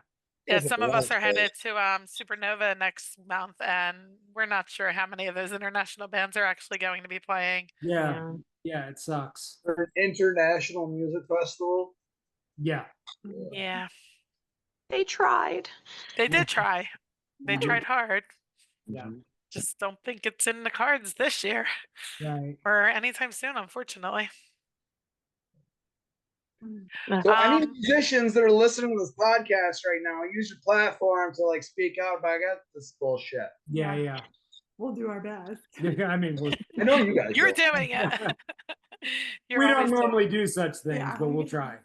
Yeah, some of us are headed to Supernova next month, and we're not sure how many of those international bands are actually going to be playing.
Yeah, it sucks.
For an international music festival.
Yeah.
They tried.
They did try. They tried hard.
Yeah.
Just don't think it's in the cards this year.
Right.
Or anytime soon, unfortunately.
So any musicians that are listening to this podcast right now, use your platform to like speak out about this bullshit.
Yeah.
We'll do our best.
I mean,
I know you guys.
You're doing it.
We don't normally do such things, but we'll try.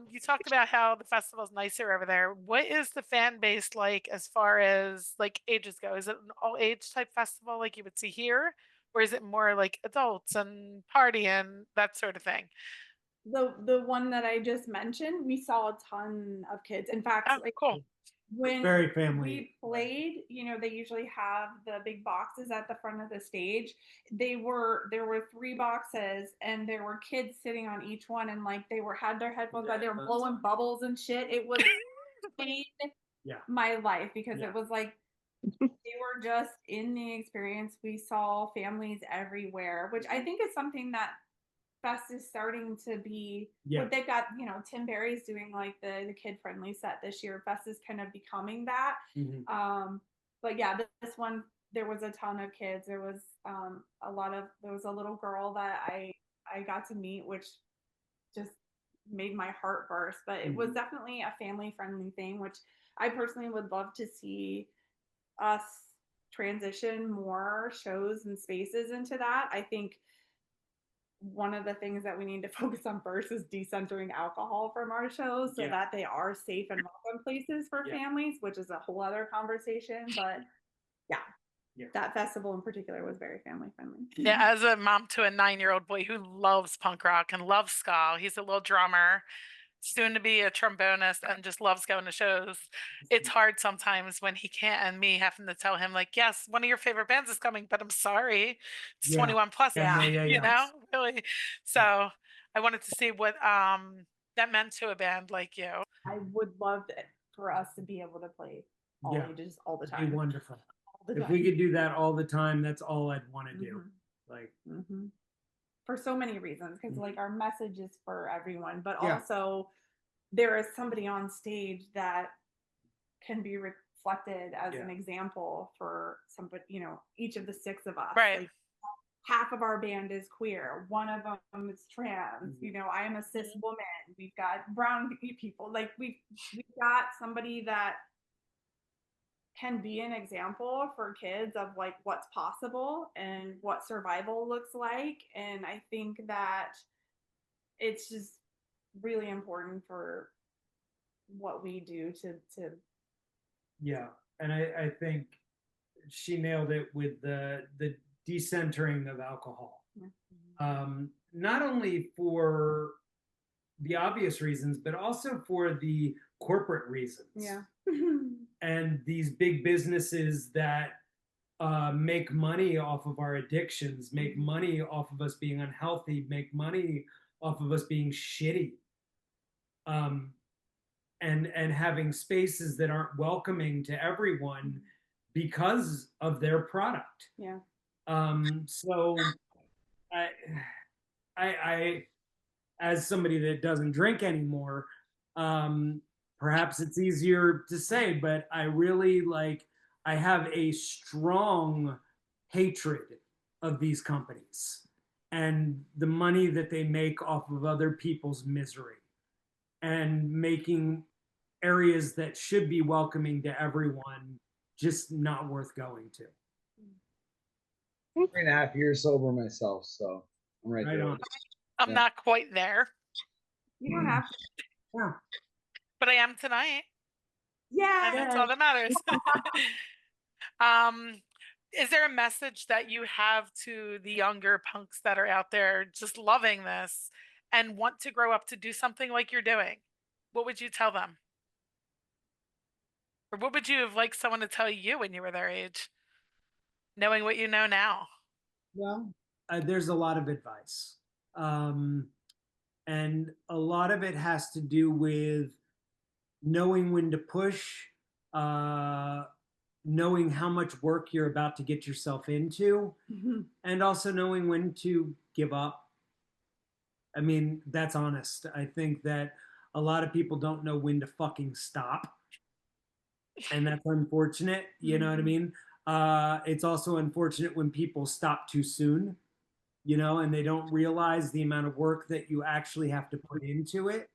You talked about how the festival's nicer over there. What is the fan base like as far as like ages go? Is it an all age type festival like you would see here? Or is it more like adults and party and that sort of thing?
The one that I just mentioned, we saw a ton of kids. In fact,
cool.
When
very family.
We played, they usually have the big boxes at the front of the stage. There were 3 boxes and there were kids sitting on each one, and like they had their headphones on, they were blowing bubbles and shit. It was changed
Yeah.
my life because
Yeah.
it was like they were just in the experience. We saw families everywhere, which I think is something that Fest is starting to be.
Yeah.
What they've got, Tim Berry's doing like the kid friendly set this year. Fest is kind of becoming that.
Mhm.
But yeah, this one there was a ton of kids. There was there was a little girl that I got to meet, which just made my heart burst. But it was definitely a family friendly thing, which I personally would love to see us transition more shows and spaces into that. I think one of the things that we need to focus on first is decentering alcohol from our shows so that they are safe and welcome places for families, which is a whole other conversation. But yeah, that festival in particular was very family friendly.
Yeah, as a mom to a 9-year-old boy who loves punk rock and loves ska, he's a little drummer, soon to be a trombonist, and just loves going to shows. It's hard sometimes when he can't, and me having to tell him, like, yes, one of your favorite bands is coming, but I'm sorry, it's 21 plus, really. So I wanted to see what that meant to a band like you.
I would love for us to be able to play all ages all the time.
Be wonderful. If we could do that all the time, that's all I'd want to do. Like,
for so many reasons, because like our message is for everyone, but also there is somebody on stage that can be reflected as an example for somebody, each of the 6 of us.
Right.
Like, half of our band is queer. One of them is trans. I am a cis woman. We've got brown people. Like we've got somebody that can be an example for kids of like what's possible and what survival looks like. And I think that it's just really important for what we do to
and I think she nailed it with the decentering of alcohol. Not only for the obvious reasons, but also for the corporate reasons. And these big businesses that make money off of our addictions, make money off of us being unhealthy, make money off of us being shitty. And having spaces that aren't welcoming to everyone because of their product. So I as somebody that doesn't drink anymore, perhaps it's easier to say, but I really I have a strong hatred of these companies and the money that they make off of other people's misery and making areas that should be welcoming to everyone just not worth going to.
3.5 years sober myself, so I'm right there.
I'm not quite there.
You don't have to.
Yeah.
But I am tonight.
Yeah.
And that's all that matters. Is there a message that you have to the younger punks that are out there just loving this and want to grow up to do something like you're doing? What would you tell them? Or what would you have liked someone to tell you when you were their age, knowing what you know now?
Well, there's a lot of advice. And a lot of it has to do with knowing when to push, knowing how much work you're about to get yourself into, and also knowing when to give up. I mean, that's honest. I think that a lot of people don't know when to fucking stop. And that's unfortunate. You know what I mean? It's also unfortunate when people stop too soon, and they don't realize the amount of work that you actually have to put into it.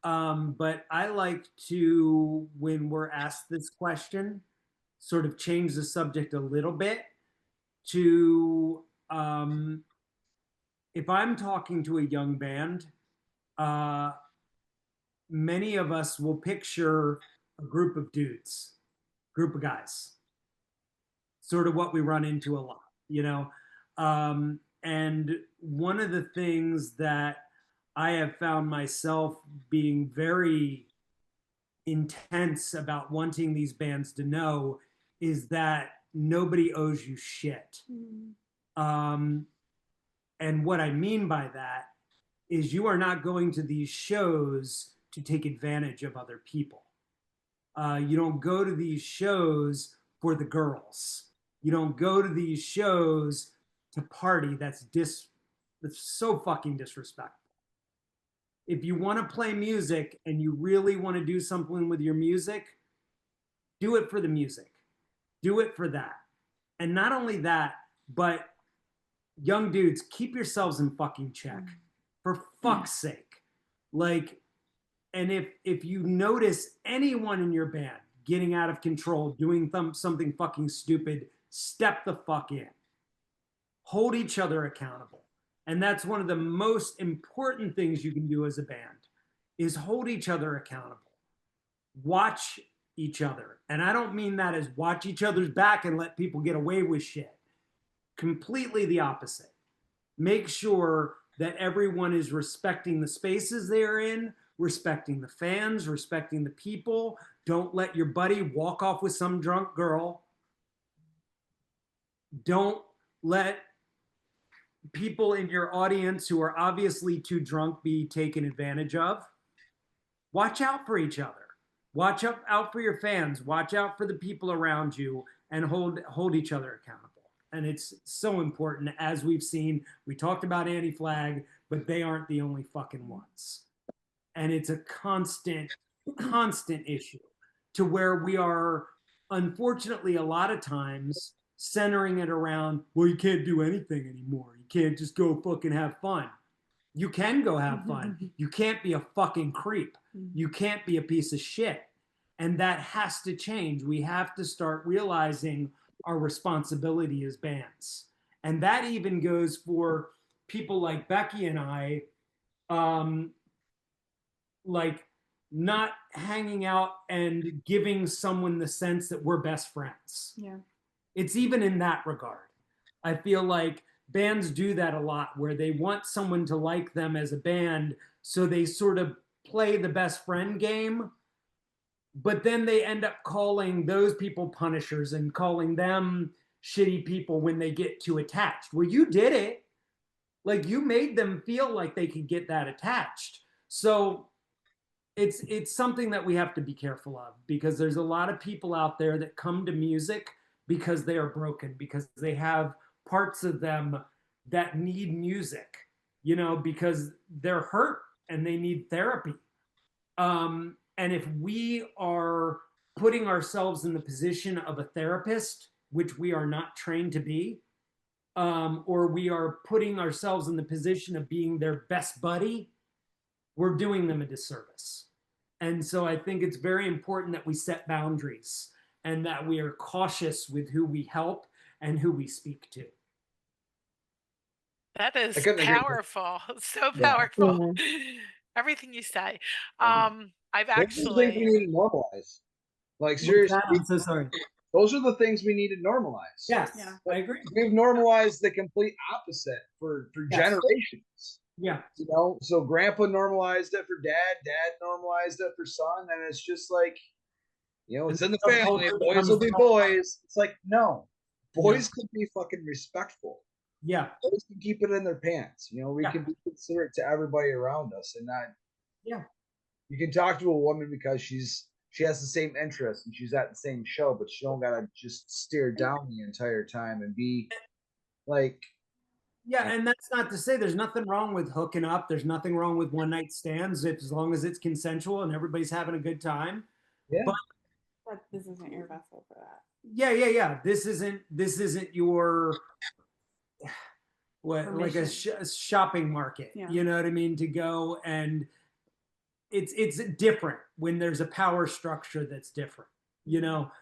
But I like to, when we're asked this question, sort of change the subject a little bit to, if I'm talking to a young band, many of us will picture a group of dudes, group of guys, sort of what we run into a lot, and one of the things that I have found myself being very intense about wanting these bands to know is that nobody owes you shit. And what I mean by that is you are not going to these shows to take advantage of other people. You don't go to these shows for the girls. You don't go to these shows to party. That's so fucking disrespectful. If you want to play music and you really want to do something with your music, do it for the music. Do it for that. And not only that, but young dudes, keep yourselves in fucking check. For fuck's sake. Like, and if you notice anyone in your band getting out of control, doing something fucking stupid, step the fuck in. Hold each other accountable. And that's one of the most important things you can do as a band is hold each other accountable. Watch each other. And I don't mean that as watch each other's back and let people get away with shit. Completely the opposite. Make sure that everyone is respecting the spaces they're in, respecting the fans, respecting the people. Don't let your buddy walk off with some drunk girl. Don't let people in your audience who are obviously too drunk be taken advantage of. Watch out for each other. Watch out for your fans. Watch out for the people around you and hold each other accountable. And it's so important, as we've seen. We talked about Anti-Flag, but they aren't the only fucking ones. And it's a constant issue to where we are, unfortunately, a lot of times centering it around, well, you can't do anything anymore. You can't just go fucking have fun. You can go have fun. You can't be a fucking creep. You can't be a piece of shit. And that has to change. We have to start realizing our responsibility as bands. And that even goes for people like Becky and I, like not hanging out and giving someone the sense that we're best friends.
Yeah.
It's even in that regard. I feel like bands do that a lot where they want someone to like them as a band, so they sort of play the best friend game, but then they end up calling those people punishers and calling them shitty people when they get too attached. Well, you did it. Like, you made them feel like they could get that attached. So it's something that we have to be careful of, because there's a lot of people out there that come to music because they are broken, because they have parts of them that need music, you know, because they're hurt and they need therapy. And if we are putting ourselves in the position of a therapist, which we are not trained to be, or we are putting ourselves in the position of being their best buddy, we're doing them a disservice. And so I think it's very important that we set boundaries and that we are cautious with who we help and who we speak to.
That is
couldn't agree more.
powerful. So
Yeah.
powerful. Everything you say. I've
Those are the things we
actually,
need to normalize. Like,
What's
seriously,
that? I'm so sorry.
those are the things we need to normalize.
Yes,
Yeah.
I agree.
We've normalized the complete opposite for
Yes.
generations.
Yeah.
You know, so grandpa normalized it for dad normalized it for son, and it's just like, you know, it's in the family. Boys will be boys. It's like, no, boys can be fucking respectful.
Yeah.
Boys can keep it in their pants. You know, we can be considerate to everybody around us, and not.
Yeah.
You can talk to a woman because she has the same interests and she's at the same show, but you don't gotta just stare down the entire time and be like.
Yeah, and that's not to say there's nothing wrong with hooking up. There's nothing wrong with one night stands as long as it's consensual and everybody's having a good time.
Yeah.
But this isn't your vessel for that.
Yeah. This isn't your like a shopping market.
Yeah.
You know what I mean? To go, and it's different when there's a power structure that's different. You know,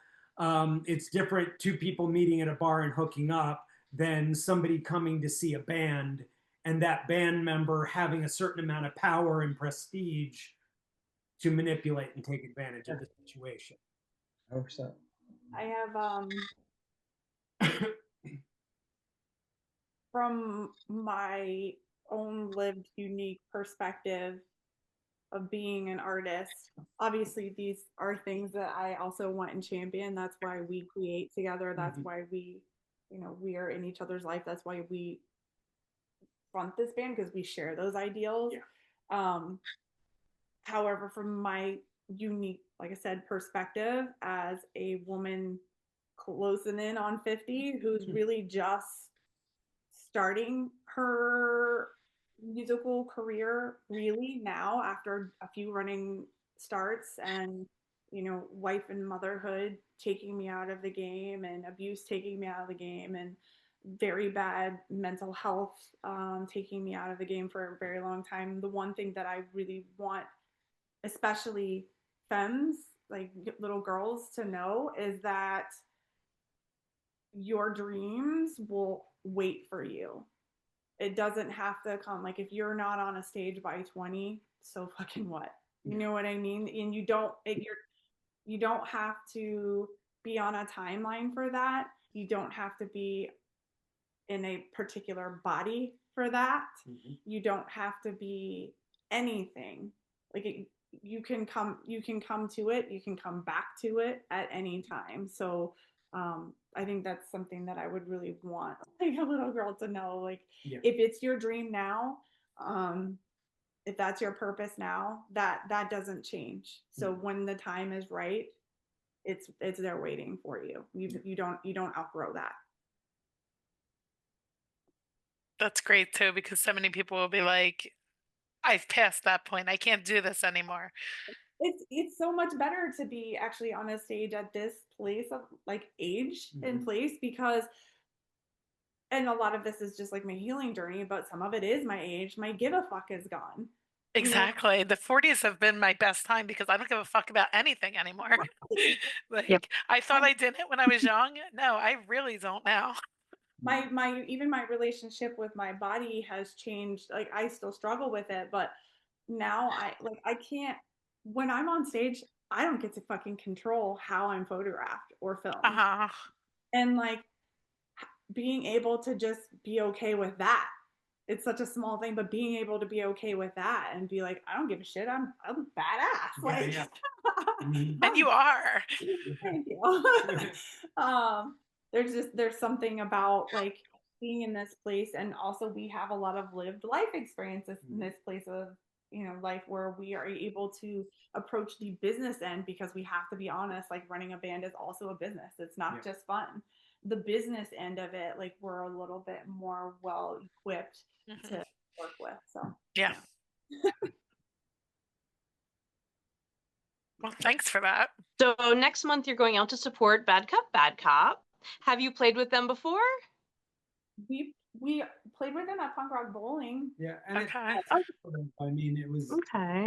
it's different two people meeting at a bar and hooking up than somebody coming to see a band and that band member having a certain amount of power and prestige to manipulate and take advantage of the situation.
100%.
I have from my own lived unique perspective of being an artist, obviously these are things that I also want and champion. That's why we create together. That's why we, you know, we are in each other's life. That's why we front this band, because we share those ideals.
Yeah.
However, from my unique, like I said, perspective as a woman closing in on 50 who's really just starting her musical career really now after a few running starts, and wife and motherhood taking me out of the game, and abuse taking me out of the game, and very bad mental health taking me out of the game for a very long time. The one thing that I really want, especially femmes, like little girls, to know is that your dreams will wait for you. It doesn't have to come, like, if you're not on a stage by 20, so fucking what? You know what I mean? And you don't have to be on a timeline for that. You don't have to be in a particular body for that. You don't have to be anything. Like you can come to it, you can come back to it at any time. So I think that's something that I would really want like a little girl to know. Like if it's your dream now, if that's your purpose now, that doesn't change. So when the time is right, it's there waiting for you. You don't outgrow that.
That's great too, because so many people will be like, I've passed that point. I can't do this anymore.
It's so much better to be actually on a stage at this place of like age and place, because, and a lot of this is just like my healing journey, but some of it is my age. My give a fuck is gone.
Exactly. The 40s have been my best time because I don't give a fuck about anything anymore. Like I thought I did it when I was young. No, I really don't now.
My even my relationship with my body has changed. Like I still struggle with it, but now I can't, when I'm on stage, I don't get to fucking control how I'm photographed or filmed. And like being able to just be okay with that. It's such a small thing, but being able to be okay with that and be like, I don't give a shit. I'm badass. Like,
and you are.
Thank you. There's something about like being in this place, and also we have a lot of lived life experiences in this place of life, where we are able to approach the business end, because we have to be honest, like running a band is also a business. It's not just fun. The business end of it, like we're a little bit more well equipped to work with. So
yeah. Well, thanks for that.
So next month you're going out to support Bad Cop. Have you played with them before?
We played with them at Punk Rock Bowling.
Yeah, and
okay.
I mean, it was
okay.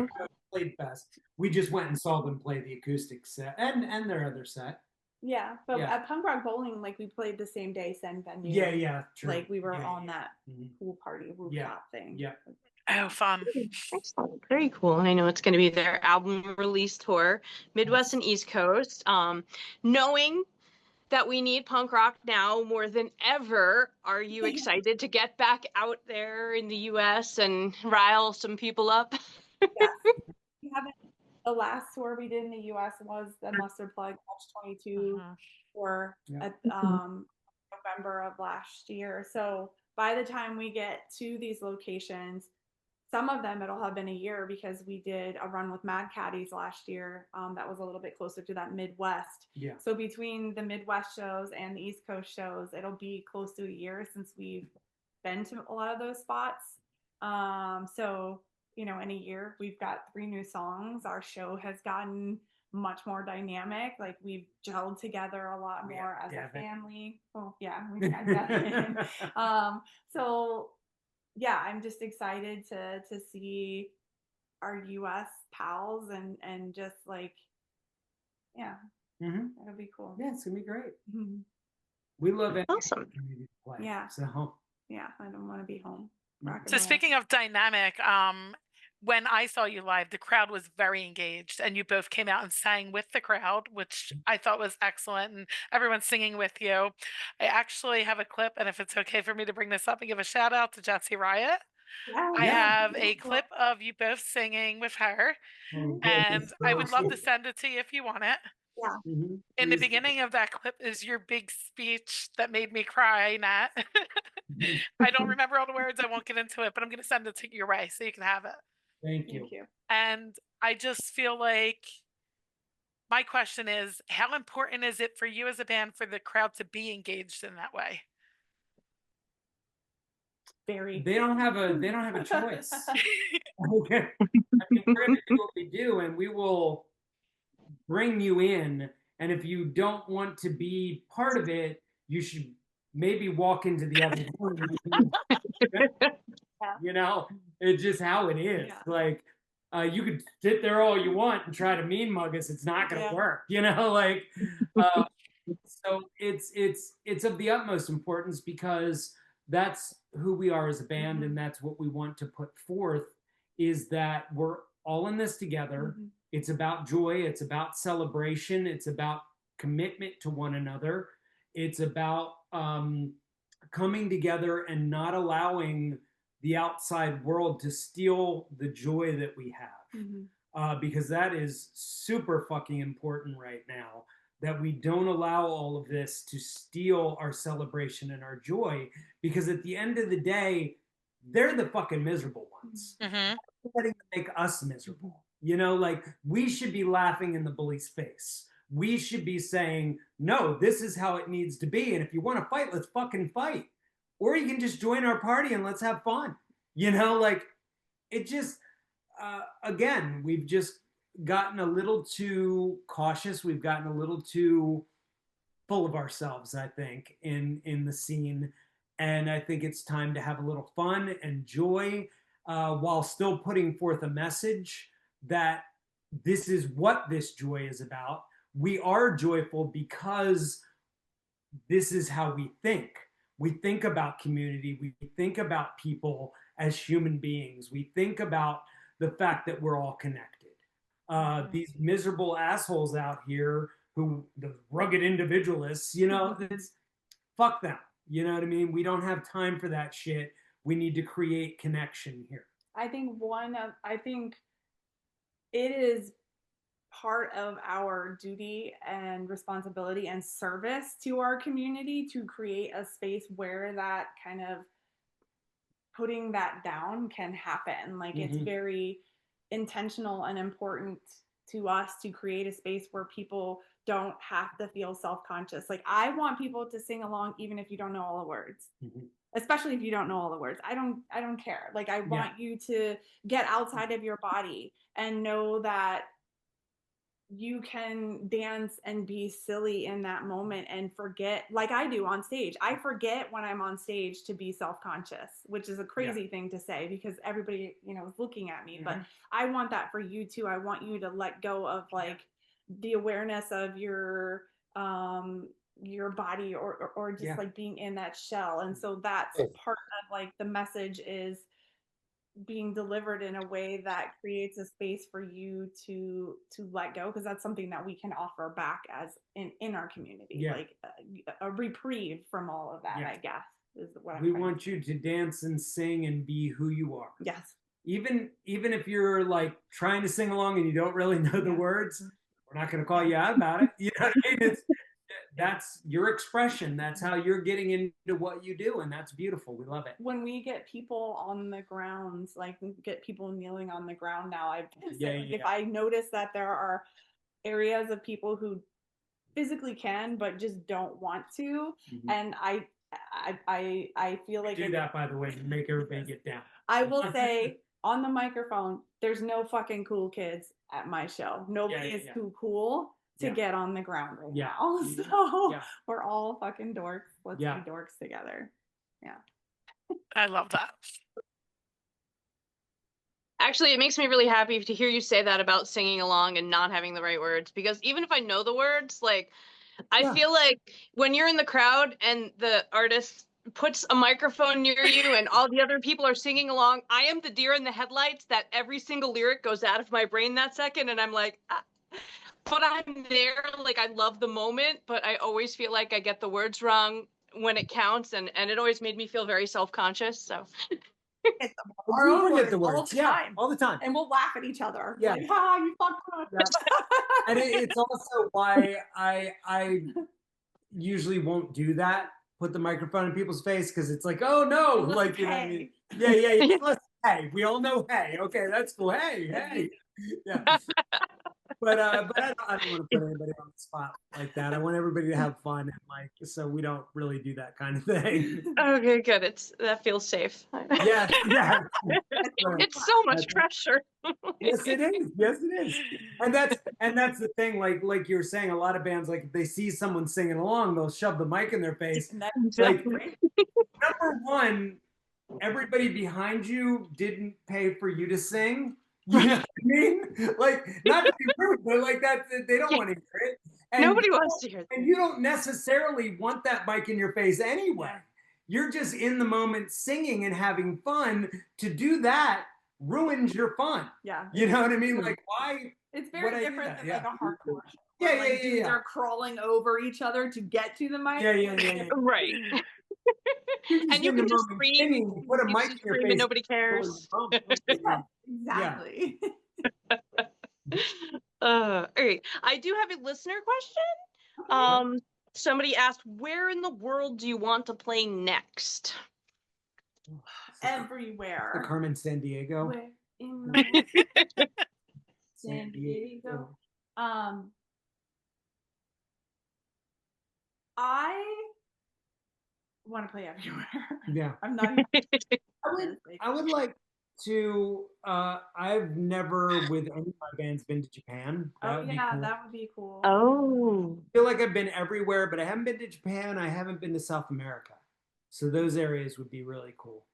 Played best. We just went and saw them play the acoustic set and their other set.
Yeah, but at Punk Rock Bowling, like we played the same day, same venue.
Yeah, true.
Like we were on that pool party rooftop thing.
Yeah.
Oh, fun.
Excellent. Very cool. And I know it's going to be their album release tour, Midwest and East Coast. Knowing that we need punk rock now more than ever, are you excited to get back out there in the US and rile some people up?
Yes. We haven't. The last tour we did in the US was the Mustard Plug Catch-22 tour at November of last year. So by the time we get to these locations, some of them it'll have been a year, because we did a run with Mad Caddies last year. That was a little bit closer to that Midwest. Yeah. So between the Midwest shows and the East Coast shows, it'll be close to a year since we've been to a lot of those spots. So in a year, we've got 3 new songs. Our show has gotten much more dynamic. Like we've gelled together a lot more as a family. Well, yeah, we've got Devin. So yeah, I'm just excited to see our US pals and just like, it'll be cool.
Yeah, it's gonna be great. We love it.
Awesome.
Yeah.
So
yeah, I don't want to be home.
So speaking of dynamic, when I saw you live, the crowd was very engaged, and you both came out and sang with the crowd, which I thought was excellent, and everyone's singing with you. I actually have a clip, and if it's okay for me to bring this up and give a shout out to Jessie Riot. I have a clip of you both singing with her, and I would love to send it to you if you want it.
Yeah.
In the beginning of that clip is your big speech that made me cry, Nat. I don't remember all the words. I won't get into it, but I'm going to send it to your way so you can have it.
Thank you.
And I just feel like my question is, how important is it for you as a band for the crowd to be engaged in that way?
Very.
They don't have a choice. Okay. I mean, we're gonna do what we do, and we will bring you in. And if you don't want to be part of it, you should maybe walk into the other room. You know, it's just how it is.
Yeah.
Like, you could sit there all you want and try to mean mug us. It's not going to work. You know, like, so it's of the utmost importance because that's who we are as a band, and that's what we want to put forth. Is that we're all in this together. It's about joy. It's about celebration. It's about commitment to one another. It's about coming together and not allowing the outside world to steal the joy that we have. Because that is super fucking important right now, that we don't allow all of this to steal our celebration and our joy, because at the end of the day, they're the fucking miserable ones. Letting them make us miserable. You know, like, we should be laughing in the bully's face. We should be saying, no, this is how it needs to be. And if you want to fight, let's fucking fight. Or you can just join our party and let's have fun. You know, like, it just, again, we've just gotten a little too cautious. We've gotten a little too full of ourselves, I think, in the scene. And I think it's time to have a little fun and joy, while still putting forth a message that this is what this joy is about. We are joyful because this is how we think. We think about community. We think about people as human beings. We think about the fact that we're all connected. These miserable assholes out here, who, the rugged individualists, you know, fuck them. You know what I mean? We don't have time for that shit. We need to create connection here.
I think it is part of our duty and responsibility and service to our community to create a space where that kind of putting that down can happen. Like, it's very intentional and important to us to create a space where people don't have to feel self-conscious. Like, I want people to sing along even if you don't know all the words. Especially if you don't know all the words. I don't care. Like, I want you to get outside of your body and know that you can dance and be silly in that moment and forget, like I do on stage. I forget when I'm on stage to be self-conscious, which is a crazy thing to say because everybody, you know, is looking at me. But I want that for you too. I want you to let go of like the awareness of your body or just like being in that shell. And so that's part of like the message is being delivered in a way that creates a space for you to let go, because that's something that we can offer back as in our community, like a reprieve from all of that. I guess is what
we want you to dance and sing and be who you are.
Yes.
Even if you're like trying to sing along and you don't really know the words, we're not going to call you out about it. You know what I mean? That's your expression. That's how you're getting into what you do, and that's beautiful. We love it.
When we get people on the ground, like get people kneeling on the ground now, if I notice that there are areas of people who physically can but just don't want to, and I feel like
do that, by the way, to make everybody get down.
I will say on the microphone, there's no fucking cool kids at my show. Nobody is too cool to get on the ground right now. So we're all fucking dorks. Let's be dorks together. Yeah.
I love that.
Actually, it makes me really happy to hear you say that about singing along and not having the right words, because even if I know the words, like, I feel like when you're in the crowd and the artist puts a microphone near you and all the other people are singing along, I am the deer in the headlights that every single lyric goes out of my brain that second, and I'm like, but I'm there, like, I love the moment, but I always feel like I get the words wrong when it counts, and it always made me feel very self-conscious, so.
It's
we forget the words.
all the time.
All the time.
And we'll laugh at each other.
Yeah.
Like, you fucked up.
And it's also why I usually won't do that, put the microphone in people's face, because it's like, oh no, like, you know what I mean? Yeah. Hey, we all know hey. Okay, that's cool. Hey. Yeah. but I don't want to put anybody on the spot like that. I want everybody to have fun, and like, so we don't really do that kind of thing.
Okay, good. That feels safe.
Yeah, yeah.
It's so much pressure.
Yes, it is. Yes, it is. And that's the thing. Like you were saying, a lot of bands, like if they see someone singing along, they'll shove the mic in their face. Like, number one, everybody behind you didn't pay for you to sing. You know what I mean? Like, not to be rude, but like that, they don't want to hear it. And
Nobody wants to hear that.
And you don't necessarily want that mic in your face anyway. You're just in the moment singing and having fun. To do that ruins your fun.
Yeah.
You know what I mean? Like, why?
It's very different than like a hardcore show.
Yeah,
where, like, dudes are crawling over each other to get to the mic.
Yeah.
Right. And you can just scream.
Put a mic in your face
and nobody cares.
Yeah, exactly.
All right. I do have a listener question. Somebody asked, where in the world do you want to play next?
Everywhere.
The Carmen San Diego.
Where in the San Diego. I want to play everywhere.
Yeah.
I'm not even
I would like to I've never with any of my bands been to Japan.
That would be cool.
Oh.
I feel like I've been everywhere, but I haven't been to Japan. I haven't been to South America. So those areas would be really cool.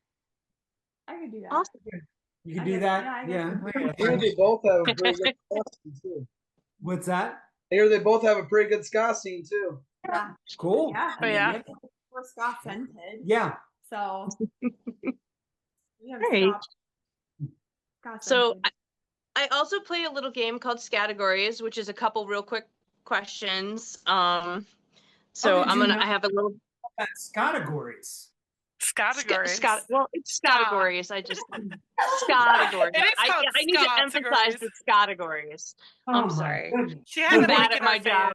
I could do that.
Awesome.
You could do that?
Yeah.
I hear they both have a pretty good ska scene too.
What's that?
I hear they both have a pretty good ska scene too.
Yeah.
Cool.
Yeah.
Oh, yeah.
We're ska scented.
Yeah.
So we have
Right.
ska
So
scented.
I also play a little game called Categories, which is a couple real quick questions. So I have a little
Categories.
Categories.
Well, it's categories. I just categories.
It is called
I need to emphasize the categories. I'm sorry.
She had
I'm
a
bad
mic
at
in
my
her
job.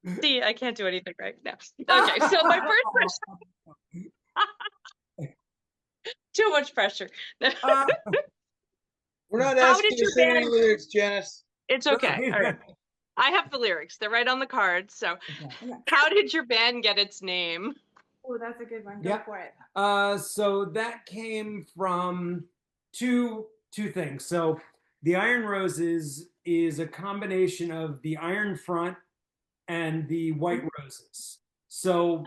face.
See, I can't do anything right now. Okay, so my first question. Too much pressure.
We're not
How
asking
did
you to
your
sing any
band-
lyrics, Janice.
It's okay. All right. I have the lyrics. They're right on the card. So, how did your band get its name?
Oh, that's a good one. Go
Yeah.
for it.
So that came from two things. So the Iron Roses is a combination of the Iron Front and the White Roses. So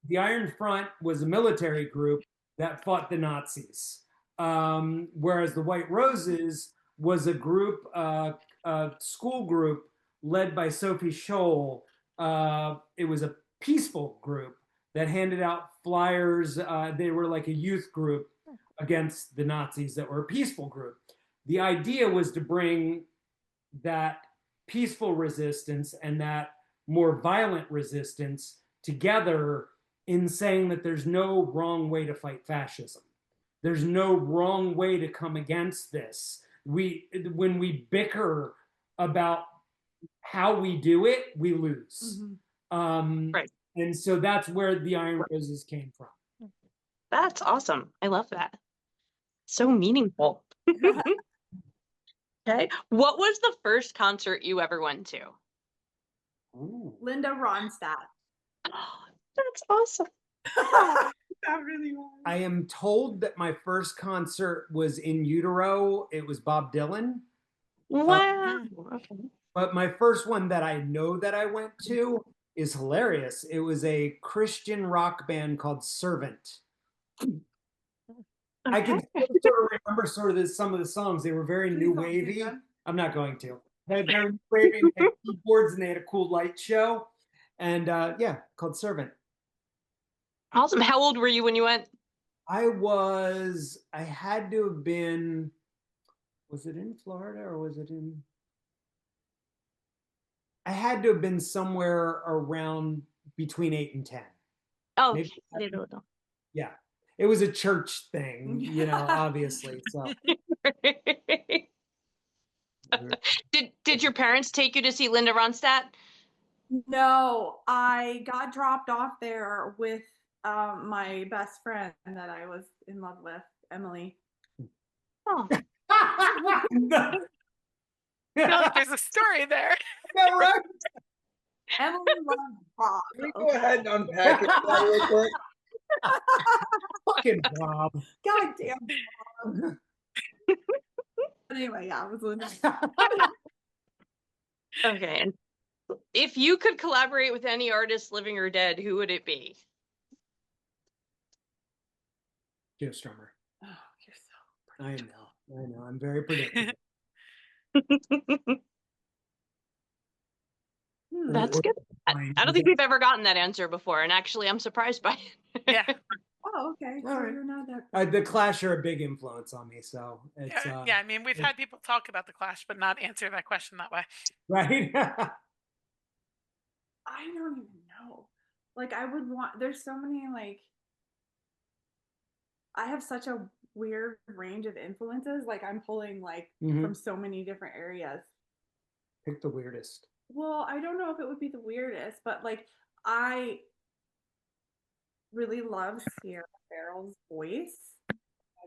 the Iron Front was a military group that fought the Nazis, whereas the White Roses was a group, a school group led by Sophie Scholl. It was a peaceful group that handed out flyers. They were like a youth group against the Nazis that were a peaceful group. The idea was to bring that peaceful resistance and that more violent resistance together in saying that there's no wrong way to fight fascism. There's no wrong way to come against this. When we bicker about how we do it, we lose.
Right.
And so that's where the Iron Roses came from.
That's awesome. I love that. So meaningful. Okay. What was the first concert you ever went to?
Ooh.
Linda Ronstadt.
That's awesome.
That really was.
I am told that my first concert was in utero. It was Bob Dylan.
Wow. Okay.
But my first one that I know that I went to is hilarious. It was a Christian rock band called Servant. I can still sort of remember some of the songs. They were very new wavy. I'm not going to. They had very wavy keyboards and they had a cool light show. And called Servant.
Awesome. How old were you when you went?
I had to have been, was it in Florida or was it in? I had to have been somewhere around between 8 and 10.
Oh,
maybe, yeah. It was a church thing, obviously. So
Did your parents take you to see Linda Ronstadt?
No, I got dropped off there with my best friend that I was in love with, Emily.
Oh.
I feel like there's a story there.
Yeah, right.
Emily loves Bob.
Can we go ahead and unpack it real quick?
Fucking Bob.
God damn Bob. But anyway, yeah, I was listening.
Okay. And if you could collaborate with any artist, living or dead, who would it be?
Joe Strummer.
Oh, you're so
I know. I'm very predictable.
That's good. I don't think we've ever gotten that answer before, and actually, I'm surprised by it.
Yeah.
Oh, okay. So
All right.
you're not that.
The Clash are a big influence on me, so it's
Yeah, I mean, we've had people talk about the Clash, but not answer that question that way.
right.
I don't even know. Like, I would want. There's so many like. I have such a weird range of influences. Like, I'm pulling like from so many different areas.
Pick the weirdest.
Well, I don't know if it would be the weirdest, but like I really love Sierra Farrell's voice. I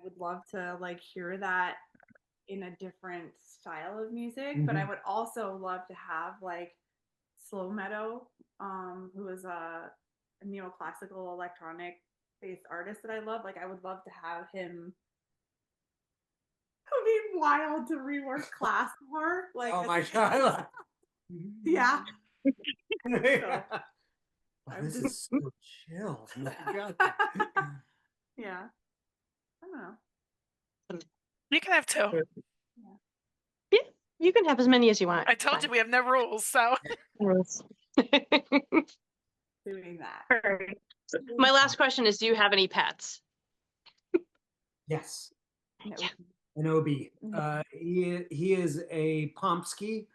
would love to like hear that in a different style of music, but I would also love to have like Slow Meadow, who is a neoclassical electronic based artist that I love. Like I would love to have him. It would be wild to rework Class more. Like,
Oh my god.
yeah.
Yeah.
So,
Oh, this is so chill. Oh my god.
Yeah. I don't know.
You can have two.
Yeah, you can have as many as you want.
I told you we have no rules, so.
Rules.
Doing that.
My last question is: do you have any pets?
Yes.
No.
Yeah.
An OB. He is a Pomsky,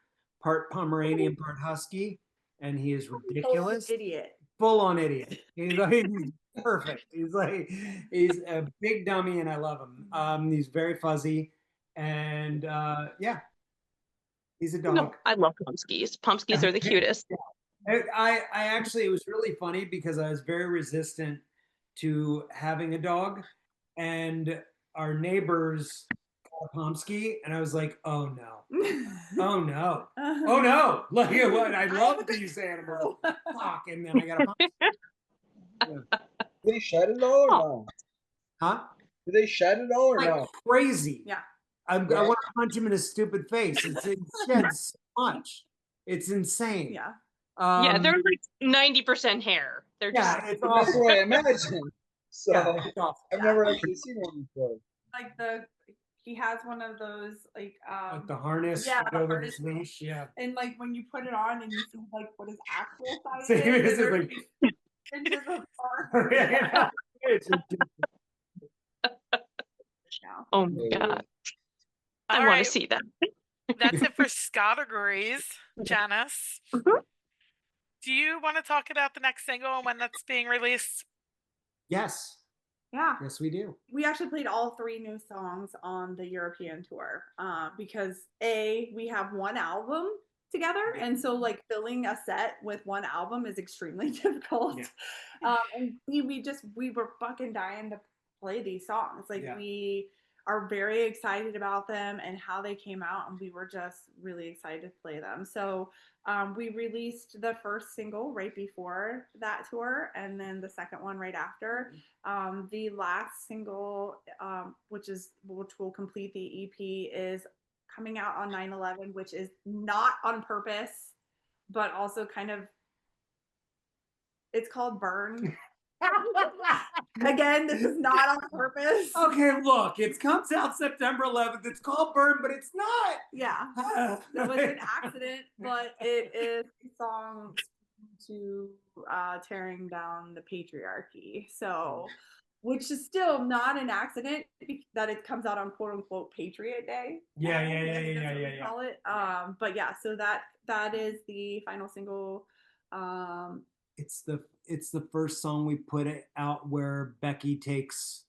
part Pomeranian, part Husky, and he is ridiculous.
Idiot.
Full on idiot. He's perfect. He's a big dummy, and I love him. He's very fuzzy, and yeah, he's a dog.
No, I love Pomskis. Pomskis are the cutest.
I actually, it was really funny because I was very resistant to having a dog, and our neighbors got a Pomsky, and I was like, oh no, oh no, oh no! Look at what I love these animals. Fuck, and then I got a Pomsky.
Do they shed it all or no?
Huh?
Do they shed it all or
Like
no?
crazy.
Yeah.
I want to punch him in his stupid face. It sheds so much. It's insane.
Yeah.
Yeah, they're like 90% hair. They're just
it's
That's
awful.
what I imagine. So
Yeah, it's awful.
I've never actually seen one before.
Like he has one of those like
Like the harness,
yeah, the
over
harness.
his leash. Yeah.
And like when you put it on and you see like what his actual size
So
is,
it's
and
like-
they're inches apart.
Yeah. It's
Yeah.
oh my god. I
All
want
right,
to see that.
that's it for categories. Janice, do you want to talk about the next single and when that's being released?
Yes.
Yeah.
Yes, we do.
We actually played all 3 new songs on the European tour because we have one album together, and so like filling a set with one album is extremely difficult.
Yeah.
And we were fucking dying to play these songs. Like we are very excited about them and how they came out, and we were just really excited to play them. So we released the first single right before that tour, and then the second one right after. The last single, which will complete the EP, is coming out on 9/11, which is not on purpose, but also kind of. It's called Burn. Again, this is not on purpose.
Okay, look, it comes out September 11th. It's called Burn, but it's not.
Yeah. It was an accident, but it is a song to tearing down the patriarchy. So, which is still not an accident that it comes out on quote unquote Patriot Day.
Yeah.
Call it. But yeah, so that is the final single.
It's the first song we put it out where Becky takes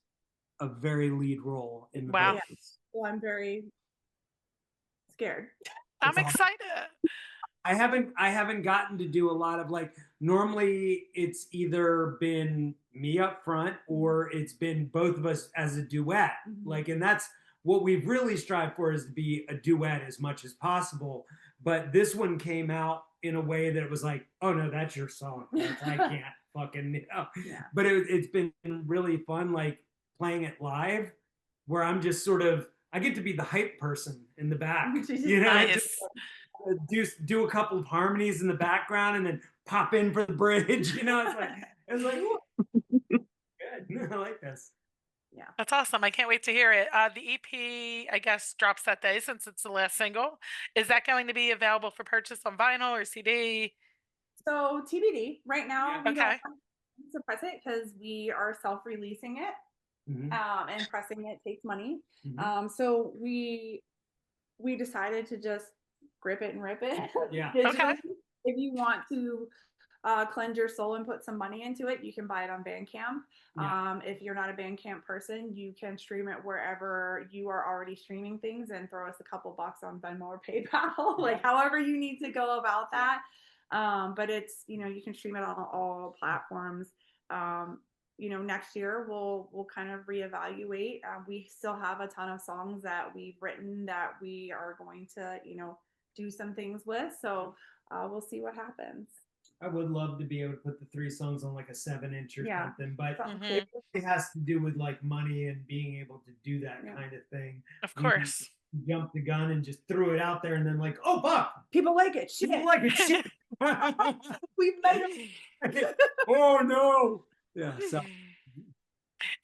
a very lead role in the
Wow.
vocals.
So I'm very scared.
I'm excited.
I haven't gotten to do a lot of like, normally it's either been me up front or it's been both of us as a duet. Like, and that's what we've really strived for is to be a duet as much as possible. But this one came out in a way that it was like, oh no, that's your song. I can't fucking, you know.
Yeah.
But it's been really fun, like playing it live, where I'm just sort of, I get to be the hype person in the back, you know,
Nice.
do a couple of harmonies in the background and then pop in for the bridge, you know. It's like ooh, good. I like this.
Yeah.
That's awesome. I can't wait to hear it. The EP, I guess, drops that day since it's the last single. Is that going to be available for purchase on vinyl or CD?
So TBD. Right now, we don't
Okay.
have to press it because we are self-releasing it, and pressing it takes money. So we decided to just grip it and rip it.
Yeah.
Okay.
If you want to cleanse your soul and put some money into it, you can buy it on Bandcamp.
Yeah.
If you're not a Bandcamp person, you can stream it wherever you are already streaming things and throw us a couple bucks on Venmo or PayPal, like however you need to go about that. But it's, you know, you can stream it on all platforms. You know, next year we'll kind of reevaluate. We still have a ton of songs that we've written that we are going to, you know, do some things with. So we'll see what happens.
I would love to be able to put the 3 songs on like a 7-inch or something, but
Mhm.
it has to do with like money and being able to do that kind of thing.
Of course.
You jumped the gun and just threw it out there and then like, oh fuck,
People like it. Shit.
people like it. Shit.
We've made them.
Oh no. Yeah. So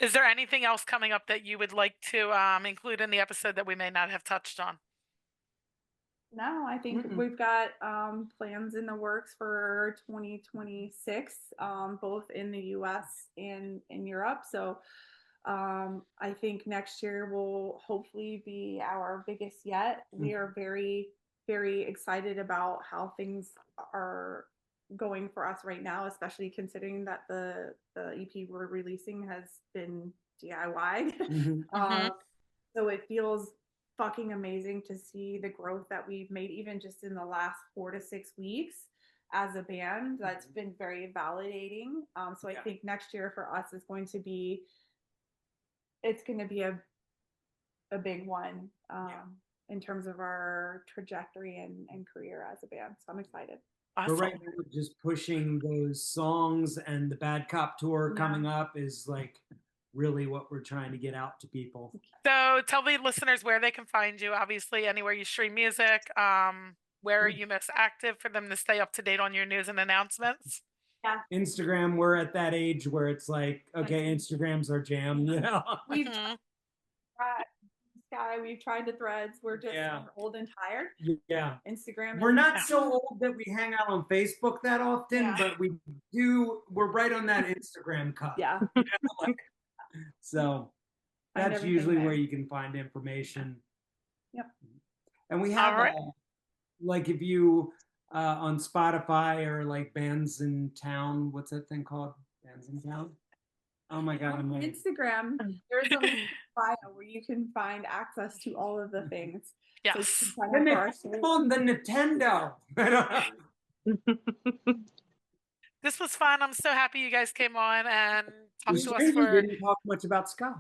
Is there anything else coming up that you would like to include in the episode that we may not have touched on?
No, I think we've got plans in the works for 2026, both in the US and in Europe. So I think next year will hopefully be our biggest yet. We are very, very excited about how things are going for us right now, especially considering that the EP we're releasing has been DIY. So it feels fucking amazing to see the growth that we've made even just in the last 4 to 6 weeks as a band. That's been very validating. So I think next year for us is going to be, it's going to be a big one in terms of our trajectory and career as a band. So I'm excited.
Awesome.
But right now, we're just pushing those songs, and the Bad Cop tour coming up is like really what we're trying to get out to people.
So tell the listeners where they can find you. Obviously, anywhere you stream music. Where are you most active for them to stay up to date on your news and announcements?
Yeah.
Instagram, we're at that age where it's like, okay, Instagram's our jam. You know?
We've tried Sky, we've tried the Threads. We're just old and tired.
Yeah.
Instagram.
We're not so old that we hang out on Facebook that often, but we're right on that Instagram cut.
Yeah.
You know, like, so that's usually where you can find information.
Yep.
And we have like if you on Spotify or like Bands in Town, what's that thing called? Bands in Town? Oh my God.
On Instagram, there's a bio where you can find access to all of the things.
Yes.
So
on the Nintendo.
This was fun. I'm so happy you guys came on and talked to us.
We didn't talk much about ska.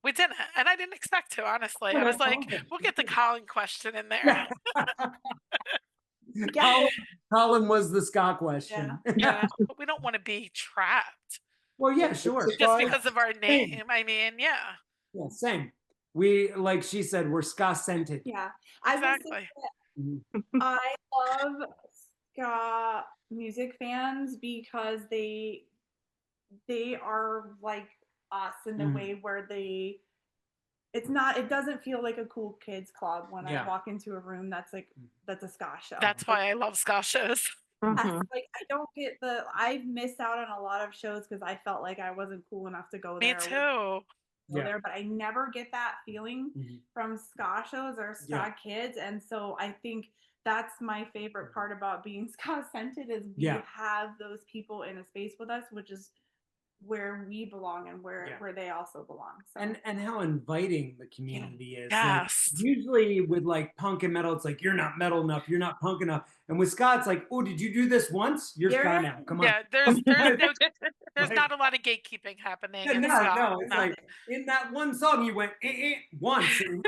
We didn't, and I didn't expect to, honestly. I was like, we'll get the Colin question in there.
Colin was the ska question.
Yeah, but we don't want to be trapped.
Well, yeah, sure.
Just because of our name. I mean, yeah.
Yeah, same. We, like she said, we're ska-scented.
Yeah,
exactly.
I love ska music fans because they are like us in the way where it doesn't feel like a cool kids club when I walk into a room that's a ska show.
That's why I love ska shows.
Like I've missed out on a lot of shows because I felt like I wasn't cool enough to go there.
Me too.
There, but I never get that feeling from ska shows or ska kids, and so I think that's my favorite part about being ska-scented is we have those people in a space with us, which is where we belong and where they also belong. So.
And how inviting the community is.
Yes.
Like, usually with like punk and metal, it's like, you're not metal enough, you're not punk enough. And with ska, it's like, oh, did you do this once? You're ska now. Come on.
Yeah, there's not a lot of gatekeeping happening.
Yeah,
in
no,
ska.
it's like in that one song you went once. And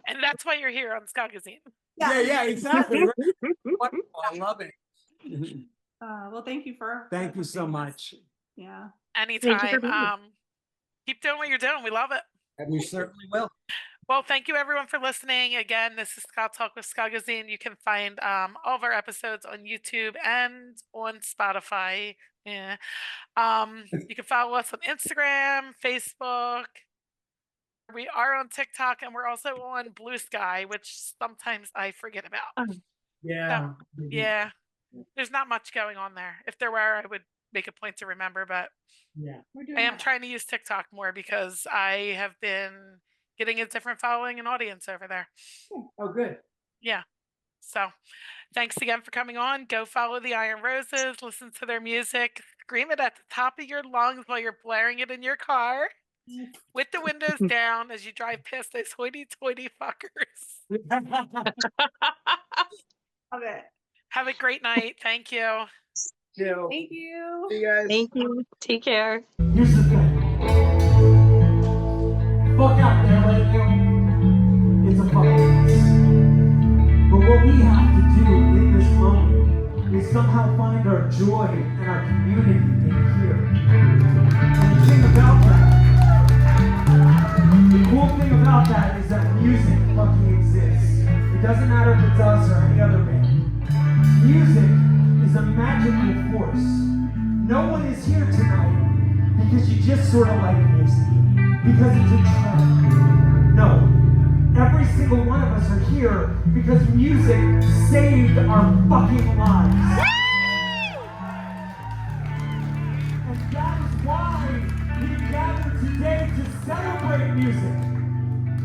And that's why you're here on Ska Magazine.
yeah, exactly. Wonderful. I love it.
Well, thank you for.
Thank you so much.
Yeah.
Anytime. Keep doing what you're doing. We love it.
And we certainly will.
Well, thank you everyone for listening. Again, this is Ska Talk with Ska Magazine. You can find all of our episodes on YouTube and on Spotify. Yeah. You can follow us on Instagram, Facebook. We are on TikTok, and we're also on Blue Sky, which sometimes I forget about.
Yeah.
So, yeah. There's not much going on there. If there were, I would make a point to remember, but
yeah,
I am trying to use TikTok more because I have been getting a different following and audience over there.
Oh, good.
Yeah. So thanks again for coming on. Go follow the Iron Roses, listen to their music, scream it at the top of your lungs while you're blaring it in your car with the windows down as you drive past those hoity-toity fuckers.
Love it.
Have a great night. Thank you.
Thank you.
See you guys.
Thank you. Take care.
Here's the thing. Fuck out there right now. It's a fucking mess. But what we have to do in this moment is somehow find our joy and our community in here. And the thing about that, the cool thing about that is that music fucking exists. It doesn't matter if it's us or any other band. Music is a magical force. No one is here tonight because you just sort of like music, because it's a trend. No, every single one of us are here because music saved our fucking lives. And that is why we gathered today to celebrate music,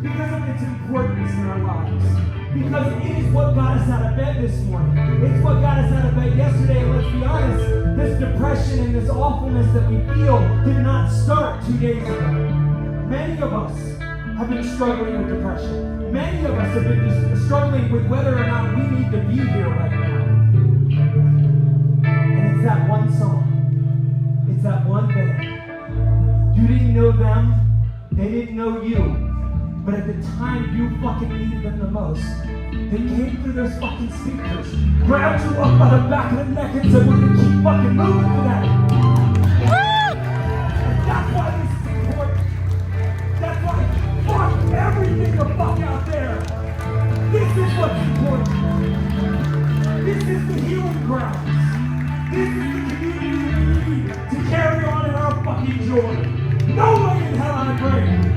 because of its importance in our lives. Because it is what got us out of bed this morning. It's what got us out of bed yesterday. And let's be honest, this depression and this awfulness that we feel did not start 2 days ago. Many of us have been struggling with depression. Many of us have been just struggling with whether or not we need to be here right now. And it's that one song. It's that one band. You didn't know them. They didn't know you. But at the time you fucking needed them the most, they came through those fucking speakers, grabbed you up by the back of the neck and said, we're gonna keep fucking moving today. And that's why this is important. That's why fuck everything the fuck out there. This is what's important. This is the healing grounds. This is the community we need to carry on in our fucking joy. No way in hell I pray